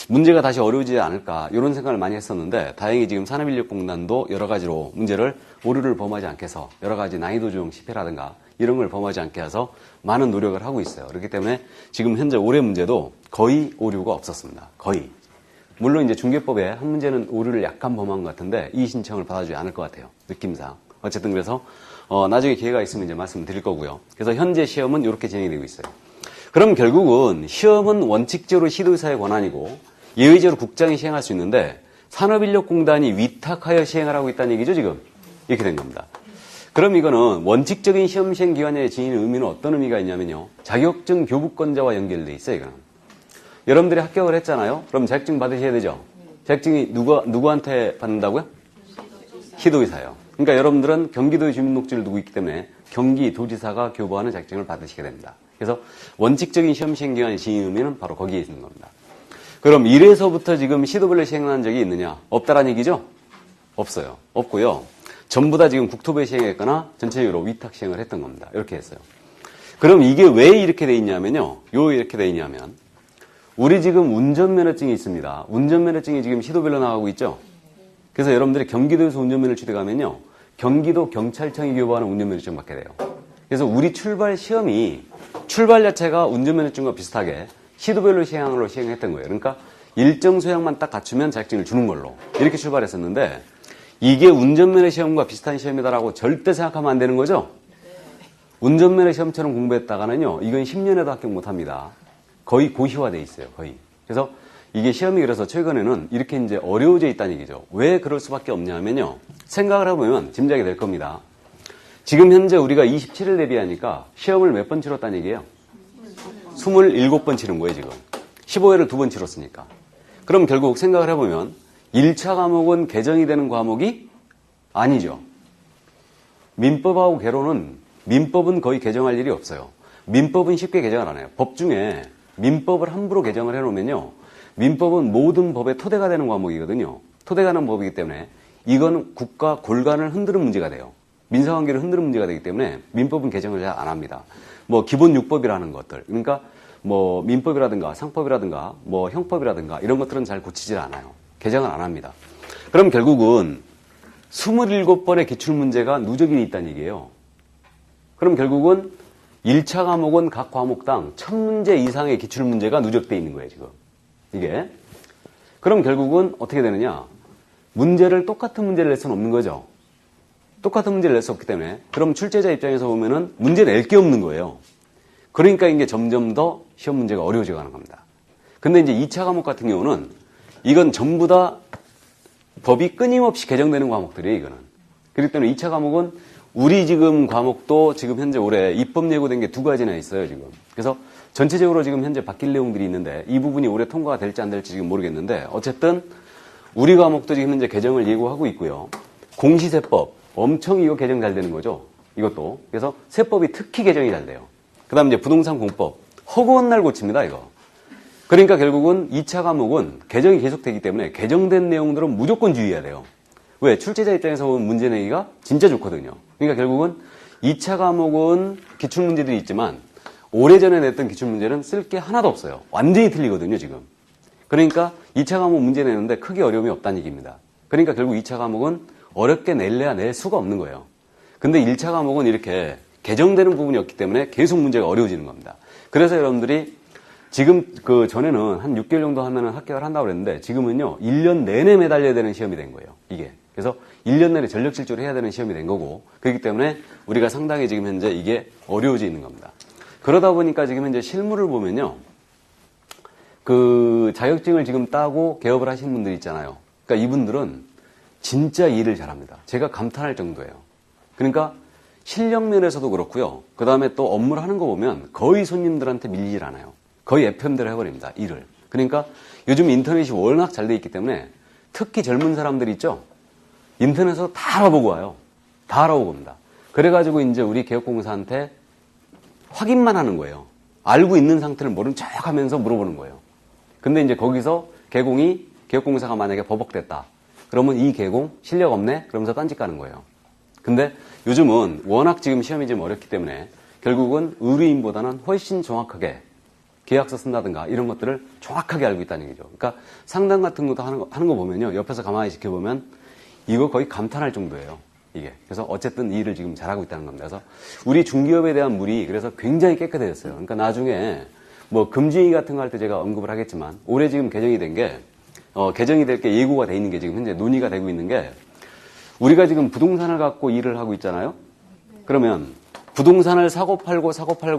문제가 다시 어려워지지 않을까 이런 생각을 많이 했었는데, 다행히 지금 산업인력공단도 여러 가지로 문제를 오류를 범하지 않게 해서 여러 가지 난이도 조정 실패라든가 이런 걸 범하지 않게 해서 많은 노력을 하고 있어요. 그렇기 때문에 지금 현재 올해 문제도 거의 오류가 없었습니다. 거의. 물론 이제 중개법에 한 문제는 오류를 약간 범한 것 같은데 이 신청을 받아주지 않을 것 같아요. 느낌상. 어쨌든 그래서 나중에 기회가 있으면 이제 말씀드릴 거고요. 그래서 현재 시험은 이렇게 진행이 되고 있어요. 그럼 결국은 시험은 원칙적으로 시도의사의 권한이고 예외적으로 국장이 시행할 수 있는데 산업인력공단이 위탁하여 시행을 하고 있다는 얘기죠, 지금. 이렇게 된 겁니다. 그럼 이거는 원칙적인 시험 시행 기관에 지니는 의미는 어떤 의미가 있냐면요. 자격증 교부권자와 연결돼 있어요, 이거는. 여러분들이 합격을 했잖아요. 그럼 자격증 받으셔야 되죠. 자격증이 누구한테 받는다고요? 시도의사요. 그러니까 여러분들은 경기도의 주민등록증을 두고 있기 때문에 경기도지사가 교부하는 자격증을 받으시게 됩니다. 그래서 원칙적인 시험 시행 기관의 지니는 의미는 바로 거기에 있는 겁니다. 그럼 1회서부터 지금 시도별로 시행한 적이 있느냐? 없다라는 얘기죠? 없어요. 없고요. 전부 다 지금 국토부에 시행했거나 전체적으로 위탁 시행을 했던 겁니다. 이렇게 했어요. 그럼 이게 왜 이렇게 돼 있냐면요. 이렇게 돼 있냐면 우리 지금 운전면허증이 있습니다. 운전면허증이 지금 시도별로 나가고 있죠? 그래서 여러분들이 경기도에서 운전면허를 취득하면요. 경기도 경찰청이 교부하는 운전면허증 받게 돼요. 그래서 우리 출발 시험이 출발 자체가 운전면허증과 비슷하게 시도별로 시행으로 시행했던 거예요. 그러니까 일정 소양만 딱 갖추면 자격증을 주는 걸로 이렇게 출발했었는데 이게 운전면허 시험과 비슷한 시험이다라고 절대 생각하면 안 되는 거죠? 운전면허 시험처럼 공부했다가는요. 이건 10년에도 합격 못합니다. 거의 고시화돼 있어요. 거의. 그래서 이게 시험이 그래서 최근에는 이렇게 이제 어려워져 있다는 얘기죠. 왜 그럴 수밖에 없냐면요. 생각을 해보면 짐작이 될 겁니다. 지금 현재 우리가 27일 대비하니까 시험을 몇 번 치렀다는 얘기예요? 27번 치른 거예요, 지금. 15회를 2번 치렀으니까. 그럼 결국 생각을 해보면 1차 과목은 개정이 되는 과목이 아니죠. 민법하고 개론은 민법은 거의 개정할 일이 없어요. 민법은 쉽게 개정을 안 해요. 법 중에 민법을 함부로 개정을 해놓으면요. 민법은 모든 법의 토대가 되는 과목이거든요. 토대가 되는 법이기 때문에 이건 국가 골간을 흔드는 문제가 돼요. 민사관계를 흔드는 문제가 되기 때문에 민법은 개정을 잘 안 합니다. 뭐 기본 6법이라는 것들, 그러니까 뭐 민법이라든가 상법이라든가 뭐 형법이라든가 이런 것들은 잘 고치질 않아요. 개정을 안 합니다. 그럼 결국은 27번의 기출문제가 누적이 돼 있다는 얘기예요. 그럼 결국은 1차 과목은 각 과목당 1000문제 이상의 기출문제가 누적되어 있는 거예요, 지금. 이게. 그럼 결국은 어떻게 되느냐? 똑같은 문제를 낼 수는 없는 거죠. 똑같은 문제를 낼 수 없기 때문에 그럼 출제자 입장에서 보면은 문제 낼 게 없는 거예요. 그러니까 이게 점점 더 시험 문제가 어려워져 가는 겁니다. 근데 이제 2차 과목 같은 경우는 이건 전부 다 법이 끊임없이 개정되는 과목들이에요, 이거는. 그렇기 때문에 2차 과목은 우리 지금 과목도 지금 현재 올해 입법 예고된 게 2가지나 있어요, 지금. 그래서 전체적으로 지금 현재 바뀔 내용들이 있는데 이 부분이 올해 통과가 될지 안 될지 지금 모르겠는데 어쨌든 우리 과목도 지금 현재 개정을 예고하고 있고요. 공시세법 엄청 이거 개정 잘 되는 거죠. 이것도. 그래서 세법이 특히 개정이 잘 돼요. 그 다음 이제 부동산 공법. 허구한 날 고칩니다, 이거. 그러니까 결국은 2차 과목은 개정이 계속되기 때문에 개정된 내용들은 무조건 주의해야 돼요. 왜? 출제자 입장에서 보면 문제 내기가 진짜 좋거든요. 그러니까 결국은 2차 과목은 기출문제들이 있지만 오래전에 냈던 기출문제는 쓸 게 하나도 없어요. 완전히 틀리거든요, 지금. 그러니까 2차 과목 문제 내는데 크게 어려움이 없다는 얘기입니다. 그러니까 결국 2차 과목은 어렵게 낼래야 낼 수가 없는 거예요. 근데 1차 과목은 이렇게 개정되는 부분이 없기 때문에 계속 문제가 어려워지는 겁니다. 그래서 여러분들이 지금 그 전에는 한 6개월 정도 하면은 합격을 한다고 그랬는데 지금은요 1년 내내 매달려야 되는 시험이 된 거예요. 이게. 그래서 1년 내내 전력 질주를 해야 되는 시험이 된 거고 그렇기 때문에 우리가 상당히 지금 현재 이게 어려워져 있는 겁니다. 그러다 보니까 지금 현재 실무를 보면요. 그 자격증을 지금 따고 개업을 하시는 분들 있잖아요. 그러니까 이분들은 진짜 일을 잘합니다. 제가 감탄할 정도예요. 그러니까 실력 면에서도 그렇고요. 그 다음에 또 업무를 하는 거 보면 거의 손님들한테 밀리질 않아요. 거의 FM대로 해버립니다. 일을. 그러니까 요즘 인터넷이 워낙 잘 돼 있기 때문에 특히 젊은 사람들이 있죠. 인터넷에서 다 알아보고 와요. 다 알아보고 옵니다. 그래가지고 이제 우리 개업공사한테 확인만 하는 거예요. 알고 있는 상태를 모른 척 하면서 물어보는 거예요. 근데 이제 거기서 개혁공사가 만약에 버벅댔다. 그러면 이 개공 실력 없네? 그러면서 딴짓 가는 거예요. 근데 요즘은 워낙 지금 시험이 좀 어렵기 때문에 결국은 의뢰인보다는 훨씬 정확하게 계약서 쓴다든가 이런 것들을 정확하게 알고 있다는 얘기죠. 그러니까 상담 같은 것도 하는 거 보면요. 옆에서 가만히 지켜보면 이거 거의 감탄할 정도예요. 이게. 그래서 어쨌든 이 일을 지금 잘하고 있다는 겁니다. 그래서 우리 중기업에 대한 물이 그래서 굉장히 깨끗해졌어요. 그러니까 나중에 뭐 금지위 같은 거 할 때 제가 언급을 하겠지만 올해 지금 개정이 된 게 개정이 될 게 예고가 돼 있는 게 지금 현재 논의가 되고 있는 게 우리가 지금 부동산을 갖고 일을 하고 있잖아요. 그러면 부동산을 사고 팔고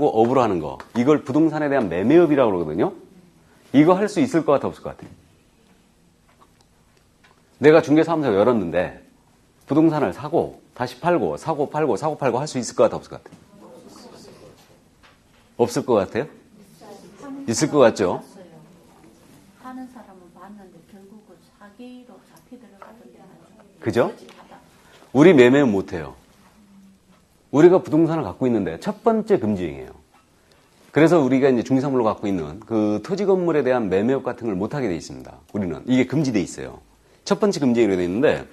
업으로 하는 거 이걸 부동산에 대한 매매업이라고 그러거든요. 이거 할 수 있을 것 같아 없을 것 같아요? 내가 중개사무소 열었는데 부동산을 사고 다시 팔고 사고 팔고 할 수 있을 것 같아 없을 것 같아요? 없을 것 같아요? 있을 것 같죠? 하는 사람은 봤는데 결국은 사기로 잡혀 들어가던데. 그죠? 우리 매매는 못해요. 우리가 부동산을 갖고 있는데 첫 번째 금지행위예요. 그래서 우리가 이제 중개사물로 갖고 있는 그 토지 건물에 대한 매매업 같은 걸 못하게 돼 있습니다. 우리는 이게 금지돼 있어요. 첫 번째 금지행위로 돼 있는데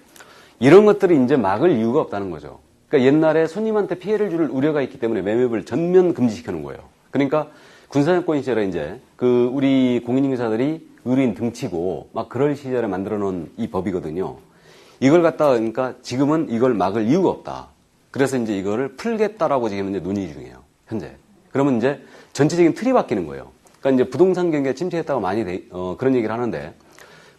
이런 것들이 이제 막을 이유가 없다는 거죠. 그러니까 옛날에 손님한테 피해를 줄 우려가 있기 때문에 매매업을 전면 금지시켜 놓은 거예요. 그러니까 군사정권 시절에 이제 그 우리 공인중개사들이 의뢰인 등치고 막 그럴 시절에 만들어 놓은 이 법이거든요. 이걸 갖다가 그러니까 지금은 이걸 막을 이유가 없다. 그래서 이제 이거를 풀겠다라고 지금 이제 논의 중이에요. 현재. 그러면 이제 전체적인 틀이 바뀌는 거예요. 그러니까 이제 부동산 경기가 침체했다고 많이 그런 얘기를 하는데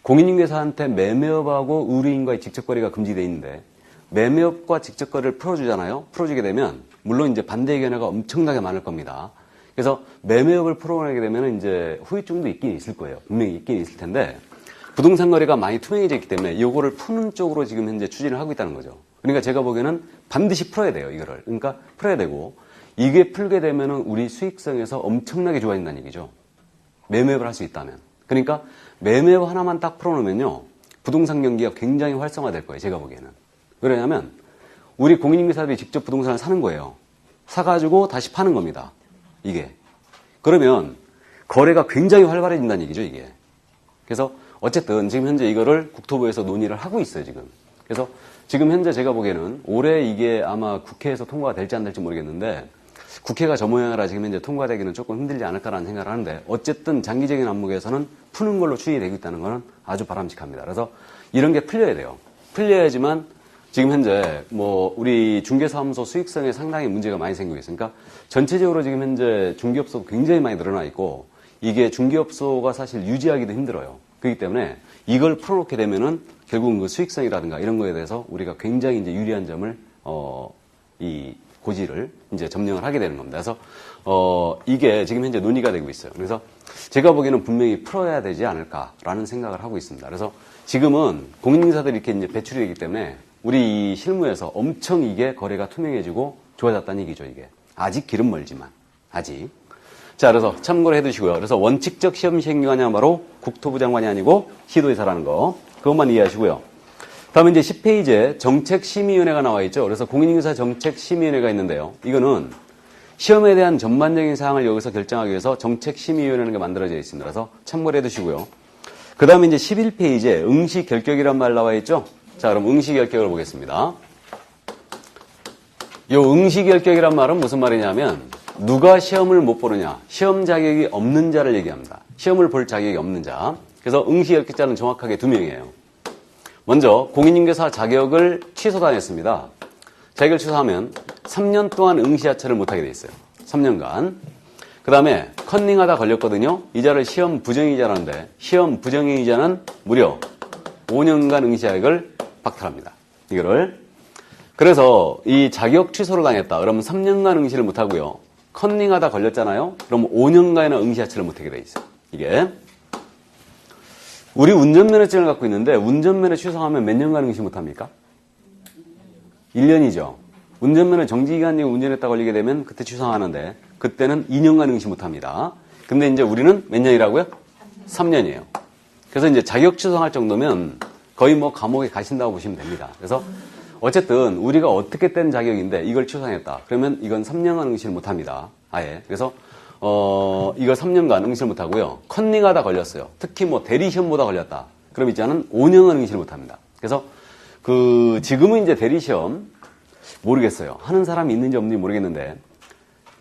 공인중개사한테 매매업하고 의뢰인과의 직접거래가 금지되어 있는데 매매업과 직접거래를 풀어주잖아요. 풀어주게 되면 물론 이제 반대 의견가 엄청나게 많을 겁니다. 그래서 매매업을 풀어내게 되면 이제 후유증도 있긴 있을 거예요. 분명히 있긴 있을 텐데 부동산 거래가 많이 투명해졌기 때문에 이거를 푸는 쪽으로 지금 현재 추진을 하고 있다는 거죠. 그러니까 제가 보기에는 반드시 풀어야 돼요, 이거를. 그러니까 풀어야 되고 이게 풀게 되면은 우리 수익성에서 엄청나게 좋아진다는 얘기죠. 매매업을 할 수 있다면. 그러니까 매매업 하나만 딱 풀어놓으면요. 부동산 경기가 굉장히 활성화될 거예요, 제가 보기에는. 왜냐하면 우리 공인중개사들이 직접 부동산을 사는 거예요. 사가지고 다시 파는 겁니다. 이게. 그러면 거래가 굉장히 활발해진다는 얘기죠, 이게. 그래서 어쨌든 지금 현재 이거를 국토부에서 논의를 하고 있어요, 지금. 그래서 지금 현재 제가 보기에는 올해 이게 아마 국회에서 통과가 될지 안 될지 모르겠는데 국회가 저 모양이라 지금 현재 통과되기는 조금 힘들지 않을까라는 생각을 하는데 어쨌든 장기적인 안목에서는 푸는 걸로 추진이 되고 있다는 것은 아주 바람직합니다. 그래서 이런 게 풀려야 돼요. 풀려야지만 지금 현재 뭐 우리 중개사무소 수익성에 상당히 문제가 많이 생기고 있으니까 전체적으로 지금 현재 중개업소가 굉장히 많이 늘어나 있고 이게 중개업소가 사실 유지하기도 힘들어요. 그렇기 때문에 이걸 풀어놓게 되면은 결국은 그 수익성이라든가 이런 거에 대해서 우리가 굉장히 이제 유리한 점을 이 고지를 이제 점령을 하게 되는 겁니다. 그래서 이게 지금 현재 논의가 되고 있어요. 그래서 제가 보기에는 분명히 풀어야 되지 않을까라는 생각을 하고 있습니다. 그래서 지금은 공인중개사들이 이렇게 이제 배출이 되기 때문에 우리 이 실무에서 엄청 이게 거래가 투명해지고 좋아졌다는 얘기죠, 이게. 아직 길은 멀지만. 아직. 자, 그래서 참고를 해 두시고요. 그래서 원칙적 시험 시행기관이 바로 국토부 장관이 아니고 시도의사라는 거. 그것만 이해하시고요. 다음에 이제 10페이지에 정책심의위원회가 나와 있죠. 그래서 공인중개사 정책심의위원회가 있는데요. 이거는 시험에 대한 전반적인 사항을 여기서 결정하기 위해서 정책심의위원회라는 게 만들어져 있습니다. 그래서 참고를 해 두시고요. 그 다음에 이제 11페이지에 응시결격이란 말 나와 있죠. 자, 그럼 응시결격을 보겠습니다. 이 응시결격이란 말은 무슨 말이냐면 누가 시험을 못 보느냐, 시험 자격이 없는 자를 얘기합니다. 시험을 볼 자격이 없는 자. 그래서 응시결격자는 정확하게 2명이에요. 먼저 공인중개사 자격을 취소당했습니다. 자격을 취소하면 3년 동안 응시하차를 못하게 돼 있어요. 3년간. 그 다음에 컨닝하다 걸렸거든요. 이자를 시험 부정이자라는데 시험 부정이자는 무려 5년간 응시자격을 박탈합니다. 이거를. 그래서 이 자격 취소를 당했다. 그러면 3년간 응시를 못하고요. 컨닝하다 걸렸잖아요. 그럼 5년간이나 응시하차를 못하게 돼 있어요. 이게. 우리 운전면허증을 갖고 있는데 운전면허 취소하면 몇 년간 응시 못합니까? 1년이죠. 운전면허 정지기간이 운전했다 걸리게 되면 그때 취소하는데 그때는 2년간 응시 못합니다. 근데 이제 우리는 몇 년이라고요? 3년이에요. 그래서 이제 자격 취소할 정도면 거의 뭐 감옥에 가신다고 보시면 됩니다. 그래서 어쨌든 우리가 어떻게 뗀 자격인데 이걸 취소했다. 그러면 이건 3년간 응시를 못합니다. 아예. 그래서 이거 3년간 응시를 못하고요. 컨닝하다 걸렸어요. 특히 뭐 대리시험보다 걸렸다. 그럼 이제는 5년은 응시를 못합니다. 그래서 지금은 이제 대리시험 모르겠어요. 하는 사람이 있는지 없는지 모르겠는데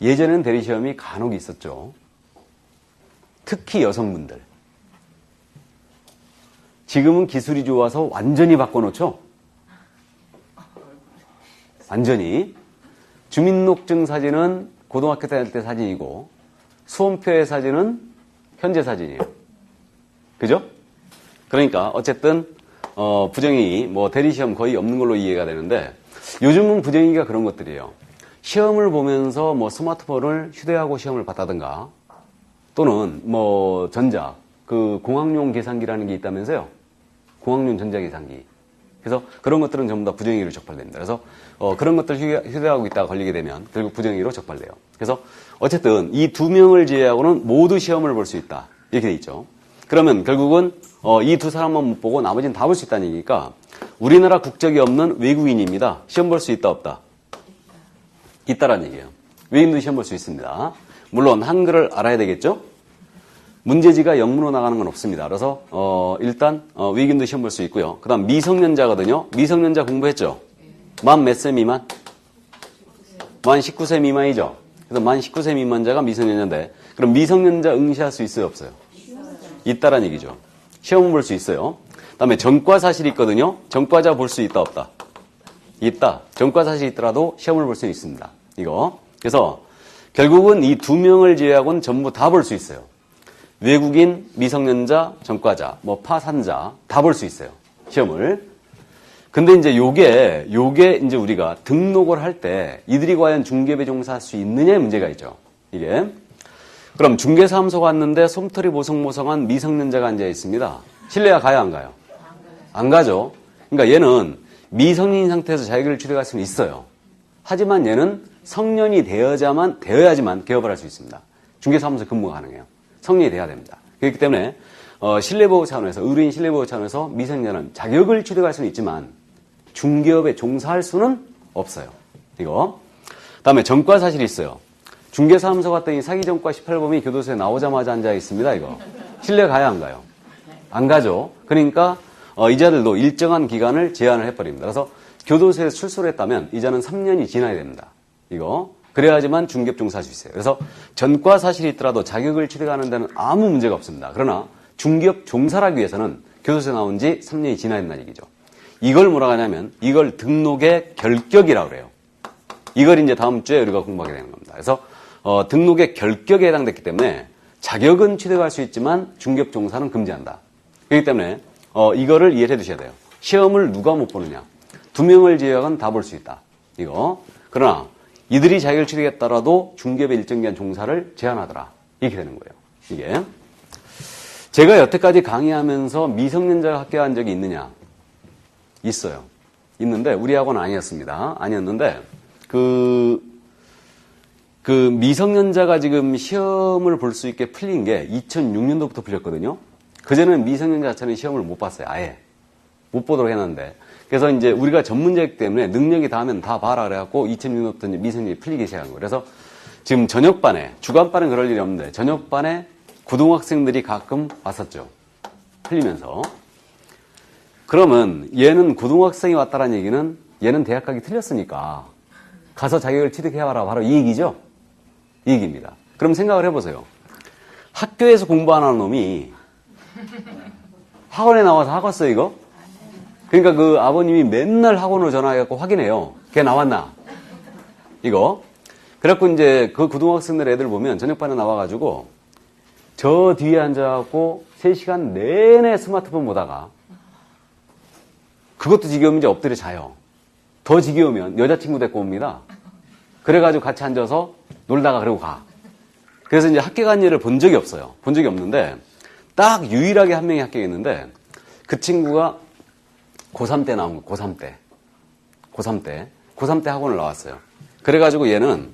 예전에는 대리시험이 간혹 있었죠. 특히 여성분들. 지금은 기술이 좋아서 완전히 바꿔놓죠. 완전히. 주민등록증 사진은 고등학교 때 할 때 사진이고 수험표의 사진은 현재 사진이에요. 그죠? 그러니까 어쨌든 부정행위, 뭐 대리시험 거의 없는 걸로 이해가 되는데 요즘은 부정행위가 그런 것들이에요. 시험을 보면서 뭐 스마트폰을 휴대하고 시험을 봤다든가 또는 뭐 공학용 계산기라는 게 있다면서요. 공학용 전자계산기. 그래서 그런 것들은 전부 다 부정행위로 적발됩니다. 그래서 그런 것들 휴대하고 있다가 걸리게 되면 결국 부정행위로 적발돼요. 그래서 어쨌든 이 2명을 제외하고는 모두 시험을 볼 수 있다. 이렇게 돼 있죠. 그러면 결국은 이 두 사람만 못 보고 나머지는 다 볼 수 있다는 얘기니까 우리나라 국적이 없는 외국인입니다. 시험 볼 수 있다 없다? 있다라는 얘기예요. 외국인도 시험 볼 수 있습니다. 물론 한글을 알아야 되겠죠? 문제지가 영문으로 나가는 건 없습니다. 그래서 일단 외국인도 시험 볼 수 있고요. 그 다음 미성년자거든요. 미성년자 공부했죠? 만 몇 세 미만? 만 19세 미만이죠? 그래서 만 19세 미만자가 미성년자인데 그럼 미성년자 응시할 수 있어요 없어요? 있다라는 얘기죠. 시험은 볼 수 있어요. 그 다음에 전과 사실이 있거든요. 전과자 볼 수 있다 없다? 있다. 전과 사실이 있더라도 시험을 볼 수 있습니다. 이거. 그래서 결국은 이 2명을 제외하고는 전부 다 볼 수 있어요. 외국인, 미성년자, 전과자, 뭐 파산자 다 볼 수 있어요. 시험을. 근데 이제 요게 이제 우리가 등록을 할 때 이들이 과연 중개업에 종사할 수 있느냐의 문제가 있죠. 이게. 그럼 중개사무소 갔는데 솜털이 보송보송한 미성년자가 앉아 있습니다. 실내가 가요 안 가요? 안 가죠. 그러니까 얘는 미성년인 상태에서 자격을 취득할 수는 있어요. 하지만 얘는 성년이 되어야지만 개업을 할 수 있습니다. 중개사무소 근무가 가능해요. 성년이 돼야 됩니다. 그렇기 때문에 신뢰보호 차원에서 의료인 신뢰보호 차원에서 미성년은 자격을 취득할 수는 있지만 중개업에 종사할 수는 없어요. 이거. 그다음에 전과 사실이 있어요. 중개사무소 갔더니 사기전과 18범이 교도소에 나오자마자 앉아 있습니다. 이거. 실내 가야 안 가요? 안 가죠. 그러니까 이자들도 일정한 기간을 제한을 해버립니다. 그래서 교도소에서 출소를 했다면 이자는 3년이 지나야 됩니다. 이거. 그래야지만 중개업 종사할 수 있어요. 그래서 전과 사실이 있더라도 자격을 취득하는 데는 아무 문제가 없습니다. 그러나 중개업 종사를 하기 위해서는 교도소에 나온 지 3년이 지나야 된다는 얘기죠. 이걸 뭐라고 하냐면 이걸 등록의 결격이라고 그래요. 이걸 이제 다음 주에 우리가 공부하게 되는 겁니다. 그래서 등록의 결격에 해당됐기 때문에 자격은 취득할 수 있지만 중개업 종사는 금지한다. 그렇기 때문에 이거를 이해해 두셔야 돼요. 시험을 누가 못 보느냐. 2명을 제외하고는 다 볼 수 있다. 이거. 그러나 이들이 자격을 취득했더라도 중개업의 일정 기간 종사를 제한하더라. 이렇게 되는 거예요. 이게. 제가 여태까지 강의하면서 미성년자가 합격한 적이 있느냐? 있어요. 있는데 우리 학원은 아니었습니다. 아니었는데 그 미성년자가 지금 시험을 볼 수 있게 풀린 게 2006년도부터 풀렸거든요. 그전에는 미성년자 자체는 시험을 못 봤어요. 아예. 못 보도록 해놨는데. 그래서 이제 우리가 전문자이기 때문에 능력이 닿으면 다 봐라 그래갖고 2006년부터 이제 미성년이 풀리기 시작한 거예요. 그래서 지금 저녁반에, 주간반은 그럴 일이 없는데 저녁반에 고등학생들이 가끔 왔었죠. 풀리면서. 그러면 얘는 고등학생이 왔다라는 얘기는 얘는 대학 가기 틀렸으니까 가서 자격을 취득해와라. 바로 이 얘기죠. 이 얘기입니다. 그럼 생각을 해보세요. 학교에서 공부 안 하는 놈이 학원에 나와서 학원 써 이거? 그러니까 그 아버님이 맨날 학원으로 전화해갖고 확인해요. 걔 나왔나? 이거. 그래갖고 이제 그 고등학생들 애들 보면 저녁반에 나와가지고 저 뒤에 앉아갖고 3시간 내내 스마트폰 보다가 그것도 지겨우면 이제 엎드려 자요. 더 지겨우면 여자친구 데리고 옵니다. 그래가지고 같이 앉아서 놀다가 그러고 가. 그래서 이제 학교 간 일을 본 적이 없어요. 본 적이 없는데 딱 유일하게 한 명이 합격했는데 그 친구가 고3 때 나온 거, 고3 때. 고3 때 학원을 나왔어요. 그래가지고 얘는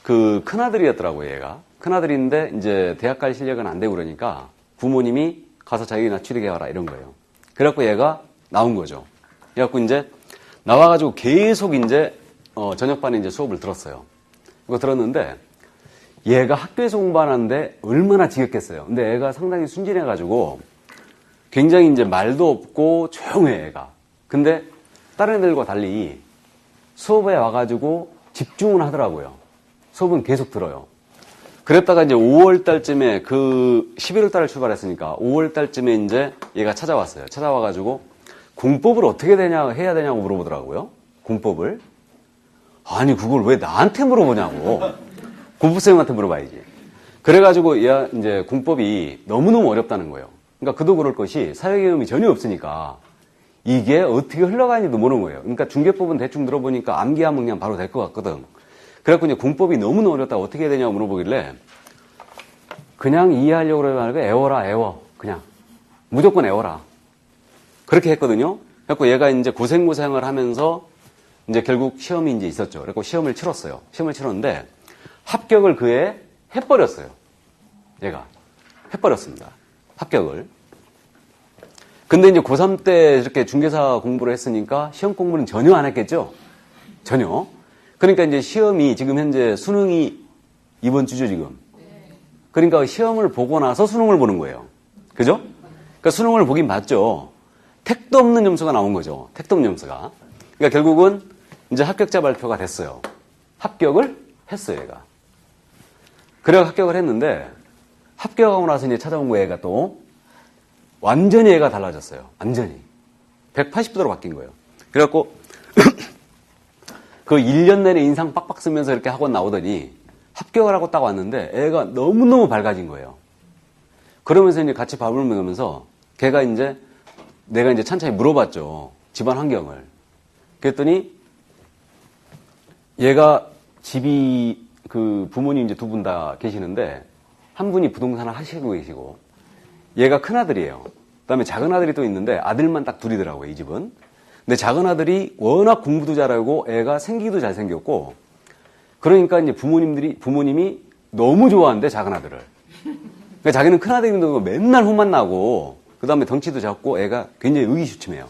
그 큰아들이었더라고요, 얘가. 큰아들인데 이제 대학 갈 실력은 안 되고 그러니까 부모님이 가서 자기나 취득해와라 이런 거예요. 그래갖고 얘가 나온 거죠. 그래갖고 이제 나와가지고 계속 이제 저녁반에 이제 수업을 들었어요. 그거 들었는데 얘가 학교에서 공부하는데 얼마나 지겹겠어요. 근데 애가 상당히 순진해가지고 굉장히 이제 말도 없고 조용해, 애가. 근데 다른 애들과 달리 수업에 와가지고 집중은 하더라고요. 수업은 계속 들어요. 그랬다가 이제 5월 달쯤에 11월 달에 출발했으니까 5월 달쯤에 이제 얘가 찾아왔어요. 찾아와가지고 공법을 어떻게 해야 되냐고 물어보더라고요. 공법을. 아니, 그걸 왜 나한테 물어보냐고. 공부쌤한테 물어봐야지. 그래가지고 얘 이제 공법이 너무너무 어렵다는 거예요. 그러니까 그도 그럴 것이 사회 경험이 전혀 없으니까 이게 어떻게 흘러가는지도 모르는 거예요. 그러니까 중개법은 대충 들어보니까 암기하면 그냥 바로 될 것 같거든. 그래갖고 이제 공법이 너무너무 어렵다고 어떻게 해야 되냐고 물어보길래 그냥 이해하려고 그러면 애워라, 애워. 그냥. 무조건 애워라. 그렇게 했거든요. 그래갖고 얘가 이제 고생을 하면서 이제 결국 시험이 이제 있었죠. 그래갖고 시험을 치렀어요. 시험을 치렀는데 합격을 그해 해버렸어요. 얘가. 해버렸습니다. 합격을. 근데 이제 고3 때 이렇게 중개사 공부를 했으니까 시험 공부는 전혀 안 했겠죠? 전혀. 그러니까 이제 시험이 지금 현재 수능이 이번 주죠, 지금. 그러니까 시험을 보고 나서 수능을 보는 거예요. 그죠? 그러니까 수능을 보긴 봤죠. 택도 없는 점수가 나온 거죠. 택도 없는 점수가. 그러니까 결국은 이제 합격자 발표가 됐어요. 합격을 했어요, 얘가. 그래서 합격을 했는데 합격하고 나서 이제 찾아온 거예요, 얘가 또. 완전히 얘가 달라졌어요. 완전히. 180도로 바뀐 거예요. 그래갖고 그 1년 내내 인상 빡빡 쓰면서 이렇게 학원 나오더니 합격을 하고 딱 왔는데 애가 너무너무 밝아진 거예요. 그러면서 이제 같이 밥을 먹으면서 걔가 이제 내가 이제 찬찬히 물어봤죠. 집안 환경을. 그랬더니 얘가 집이 그 부모님 이제 두 분 다 계시는데 한 분이 부동산을 하시고 계시고 얘가 큰 아들이에요. 그다음에 작은 아들이 또 있는데 아들만 딱 둘이더라고요, 이 집은. 근데 작은 아들이 워낙 공부도 잘하고 애가 생기도 잘생겼고 그러니까 이제 부모님이 너무 좋아한대, 작은 아들을. 그러니까 자기는 큰 아들인데 맨날 혼만 나고 그다음에 덩치도 작고 애가 굉장히 의기소침해요.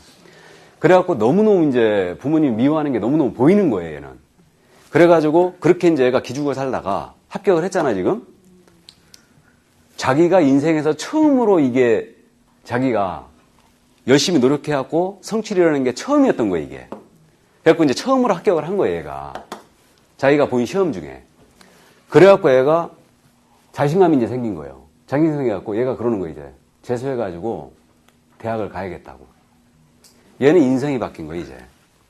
그래갖고 너무너무 이제 부모님 미워하는 게 너무너무 보이는 거예요, 얘는. 그래가지고 그렇게 이제 애가 기죽어 살다가 합격을 했잖아, 지금. 자기가 인생에서 처음으로 이게 자기가 열심히 노력해갖고 성취를 하는 게 처음이었던 거예요, 이게. 그래갖고 이제 처음으로 합격을 한 거예요, 얘가. 자기가 본 시험 중에. 그래갖고 얘가 자신감이 이제 생긴 거예요. 자신감이 생겨갖고 얘가 그러는 거예요, 이제. 재수해가지고 대학을 가야겠다고. 얘는 인생이 바뀐 거예요, 이제.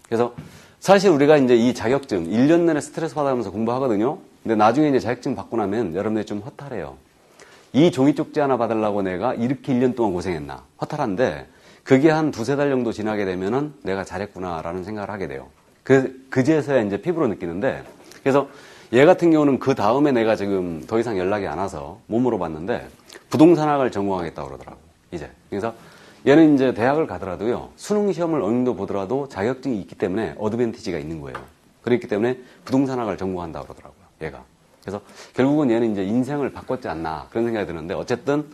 그래서 사실 우리가 이제 이 자격증, 1년 내내 스트레스 받아가면서 공부하거든요. 근데 나중에 이제 자격증 받고 나면 여러분들이 좀 허탈해요. 이 종이 쪽지 하나 받으려고 내가 이렇게 1년 동안 고생했나. 허탈한데 그게 한 2-3달 정도 지나게 되면은 내가 잘했구나라는 생각을 하게 돼요. 그제서야 이제 피부로 느끼는데 그래서 얘 같은 경우는 그 다음에 내가 지금 더 이상 연락이 안 와서 못 물어봤는데 부동산학을 전공하겠다고 그러더라고, 이제. 그래서 얘는 이제 대학을 가더라도요, 수능 시험을 어느 정도 보더라도 자격증이 있기 때문에 어드밴티지가 있는 거예요. 그렇기 때문에 부동산학을 전공한다고 그러더라고요, 얘가. 그래서 결국은 얘는 이제 인생을 바꿨지 않나 그런 생각이 드는데 어쨌든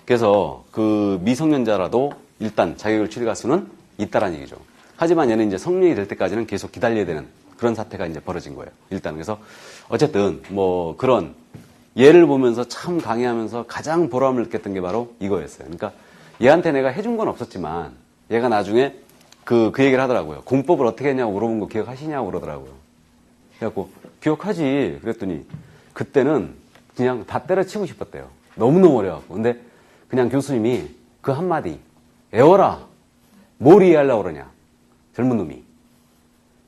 그래서 그 미성년자라도 일단 자격을 취득할 수는 있다라는 얘기죠. 하지만 얘는 이제 성년이 될 때까지는 계속 기다려야 되는 그런 사태가 이제 벌어진 거예요. 일단 그래서 어쨌든 뭐 그런 얘를 보면서 참 강의하면서 가장 보람을 느꼈던 게 바로 이거였어요. 그러니까 얘한테 내가 해준 건 없었지만 얘가 나중에 그 얘기를 하더라고요. 공법을 어떻게 했냐고 물어본 거 기억하시냐고 그러더라고요. 그래갖고 기억하지. 그랬더니 그때는 그냥 다 때려치고 싶었대요. 너무너무 어려워갖고. 근데 그냥 교수님이 그 한마디, 애워라. 뭘 이해하려고 그러냐. 젊은 놈이.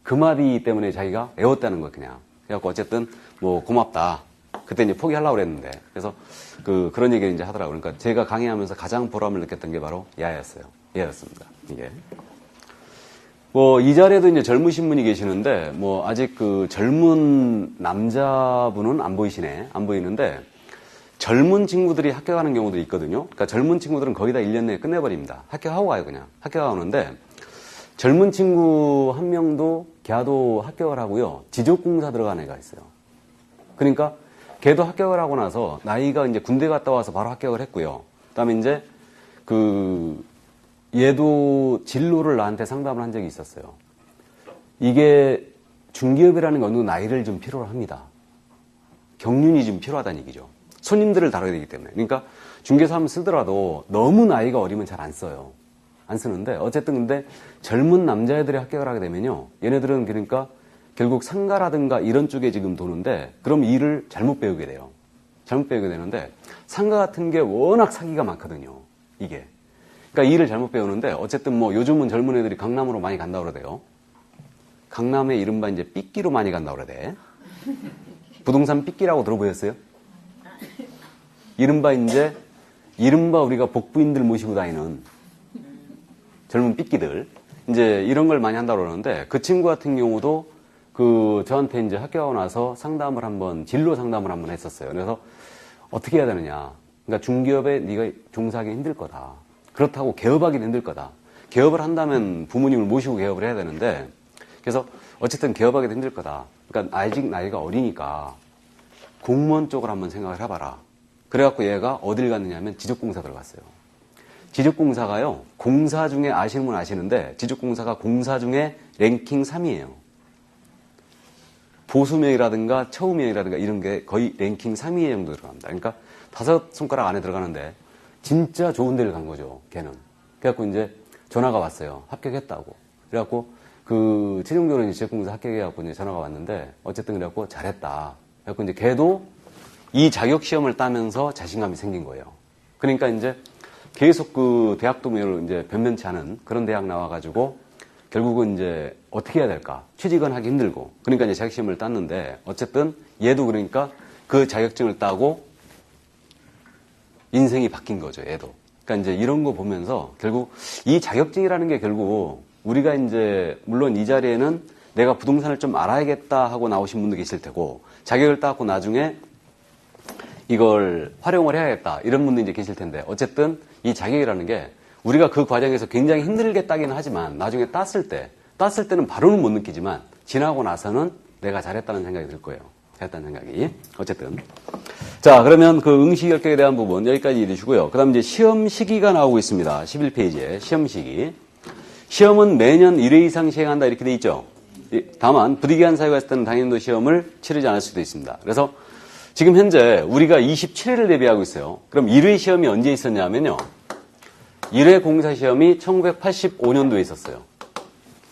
그 마디 때문에 자기가 애웠다는 거예요, 그냥. 그래갖고 어쨌든 뭐 고맙다. 그때 이제 포기하려고 그랬는데. 그래서 그런 얘기를 이제 하더라고요. 그러니까 제가 강의하면서 가장 보람을 느꼈던 게 바로 얘였어요. 얘였습니다. 이게. 뭐, 이 자리에도 이제 젊으신 분이 계시는데, 뭐, 아직 그 젊은 남자분은 안 보이시네. 안 보이는데, 젊은 친구들이 합격하는 경우도 있거든요. 그러니까 젊은 친구들은 거의 다 1년 내에 끝내버립니다. 합격하고 가요, 그냥. 합격하고 오는데, 젊은 친구 한 명도 걔도 합격을 하고요. 지적공사 들어간 애가 있어요. 그러니까, 걔도 합격을 하고 나서, 나이가 이제 군대 갔다 와서 바로 합격을 했고요. 그 다음에 이제, 얘도 진로를 나한테 상담을 한 적이 있었어요. 이게 중기업이라는 건 어느 나이를 좀 필요로 합니다. 경륜이 좀 필요하다는 얘기죠. 손님들을 다뤄야 되기 때문에. 그러니까 중개사함을 쓰더라도 너무 나이가 어리면 잘 안 써요. 안 쓰는데 어쨌든 근데 젊은 남자애들이 합격을 하게 되면요. 얘네들은 그러니까 결국 상가라든가 이런 쪽에 지금 도는데 그럼 일을 잘못 배우게 돼요. 잘못 배우게 되는데 상가 같은 게 워낙 사기가 많거든요. 이게. 그러니까 일을 잘못 배우는데 어쨌든 뭐 요즘은 젊은 애들이 강남으로 많이 간다고 그러대요. 강남에 이른바 이제 삐끼로 많이 간다고 그러대. 부동산 삐끼라고 들어보셨어요? 이른바 우리가 복부인들 모시고 다니는 젊은 삐끼들. 이제 이런 걸 많이 한다고 그러는데 그 친구 같은 경우도 저한테 이제 합격하고 나서 진로 상담을 한번 했었어요. 그래서 어떻게 해야 되느냐. 그러니까 중기업에 네가 종사하기 힘들 거다. 그렇다고 개업하기는 힘들 거다. 개업을 한다면 부모님을 모시고 개업을 해야 되는데 그래서 어쨌든 개업하기도 힘들 거다. 그러니까 아직 나이가 어리니까 공무원 쪽을 한번 생각을 해봐라. 그래갖고 얘가 어딜 갔느냐 하면 지적공사 들어갔어요. 지적공사가요. 공사 중에 아시는 분 아시는데 지적공사가 공사 중에 랭킹 3위예요. 보수명이라든가 처우명이라든가 이런 게 거의 랭킹 3위 정도 들어갑니다. 그러니까 5손가락 안에 들어가는데 진짜 좋은 데를 간 거죠. 걔는. 그래갖고 이제 전화가 왔어요. 합격했다고. 그래갖고 최종적으로 이제 지적공사 합격해갖고 이제 전화가 왔는데 어쨌든 그래갖고 잘했다. 그래갖고 이제 걔도 이 자격 시험을 따면서 자신감이 생긴 거예요. 그러니까 이제 계속 대학도 이제 변변치 않은 그런 대학 나와가지고 결국은 이제 어떻게 해야 될까? 취직은 하기 힘들고. 그러니까 이제 자격 시험을 땄는데 어쨌든 얘도 그러니까 그 자격증을 따고 인생이 바뀐 거죠. 얘도. 그러니까 이제 이런 거 보면서 결국 이 자격증이라는 게 결국 우리가 이제 물론 이 자리에는 내가 부동산을 좀 알아야겠다 하고 나오신 분도 계실 테고 자격을 따고 나중에 이걸 활용을 해야겠다 이런 분도 이제 계실 텐데 어쨌든 이 자격이라는 게 우리가 그 과정에서 굉장히 힘들게 따기는 하지만 나중에 땄을 때는 바로는 못 느끼지만 지나고 나서는 내가 잘했다는 생각이 들 거예요. 잘했다는 생각이. 어쨌든. 자, 그러면 그 응시 결격에 대한 부분 여기까지 이르시고요. 그 다음 이제 시험 시기가 나오고 있습니다. 11페이지에 시험 시기. 시험은 매년 1회 이상 시행한다 이렇게 돼 있죠. 다만 부득이한 사유가 있을 때는 당연도 시험을 치르지 않을 수도 있습니다. 그래서 지금 현재 우리가 27회를 대비하고 있어요. 그럼 1회 시험이 언제 있었냐면요. 1회 공사 시험이 1985년도에 있었어요.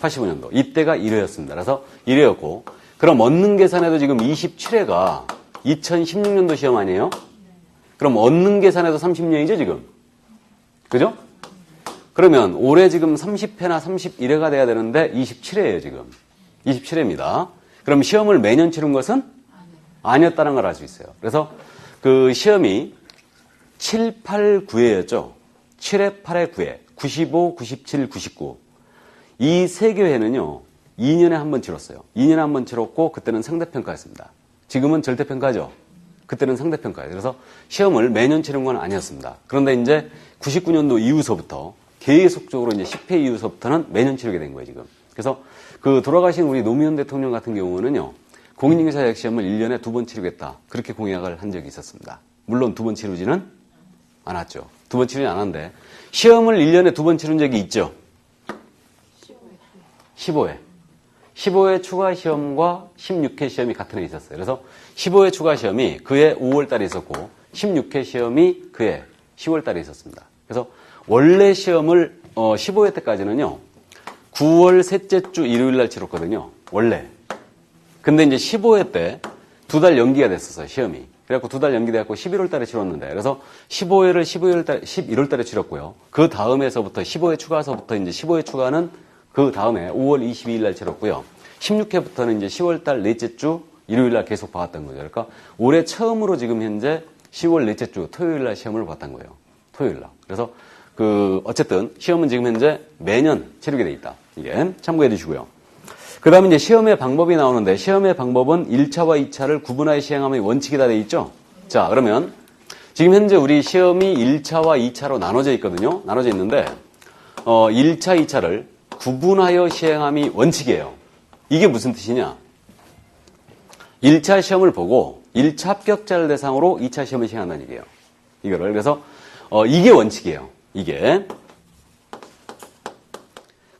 85년도. 이때가 1회였습니다. 그래서 1회였고 그럼 얻는 계산에도 지금 27회가 2016년도 시험 아니에요? 그럼 얻는 계산에도 30년이죠 지금? 그죠? 그러면 올해 지금 30회나 31회가 돼야 되는데 27회예요 지금. 27회입니다. 그럼 시험을 매년 치른 것은 아니었다는 걸 알 수 있어요. 그래서 그 시험이 7, 8, 9회였죠. 7회, 8회, 9회, 95, 97, 99. 이 세 개 회는요. 2년에 한 번 치렀어요. 2년에 한 번 치렀고 그때는 상대평가였습니다. 지금은 절대평가죠. 그때는 상대평가예요. 그래서 시험을 매년 치른 건 아니었습니다. 그런데 이제 99년도 이후서부터 계속적으로 이제 10회 이후서부터는 매년 치르게 된 거예요, 지금. 그래서 그 돌아가신 우리 노무현 대통령 같은 경우는요. 공인중개사 자격 시험을 1년에 2번 치르겠다. 그렇게 공약을 한 적이 있었습니다. 물론 2번 치르지는 않았죠. 2번 치르지 않았는데 시험을 1년에 2번 치른 적이 있죠. 15회. 15회 추가 시험과 16회 시험이 같은 해 있었어요. 그래서 15회 추가 시험이 그해 5월 달에 있었고 16회 시험이 그해 10월 달에 있었습니다. 그래서 원래 시험을 15회 때까지는요. 9월 셋째 주 일요일 날 치렀거든요. 원래. 근데 이제 15회 때 2달 연기가 됐었어요. 시험이. 그래갖고 2달 연기돼갖고 11월 달에 치렀는데 그래서 15회를 11월 달에 치렀고요. 그 다음에서부터 15회 추가서부터 이제 15회 추가는 그 다음에 5월 22일 날 치렀고요. 16회부터는 이제 10월 달 넷째 주 일요일 날 계속 봐왔던 거죠. 그러니까 올해 처음으로 지금 현재 10월 넷째 주 토요일 날 시험을 봤던 거예요. 토요일 날. 그래서 어쨌든 시험은 지금 현재 매년 치르게 돼 있다. 이게 참고해 주시고요. 그 다음에 이제 시험의 방법이 나오는데 시험의 방법은 1차와 2차를 구분하여 시행함의 원칙이다 돼 있죠. 자, 그러면 지금 현재 우리 시험이 1차와 2차로 나눠져 있거든요. 나눠져 있는데 1차, 2차를 구분하여 시행함이 원칙이에요. 이게 무슨 뜻이냐? 1차 시험을 보고 1차 합격자를 대상으로 2차 시험을 시행한다는 얘기예요. 이거를. 그래서 이게 원칙이에요. 이게.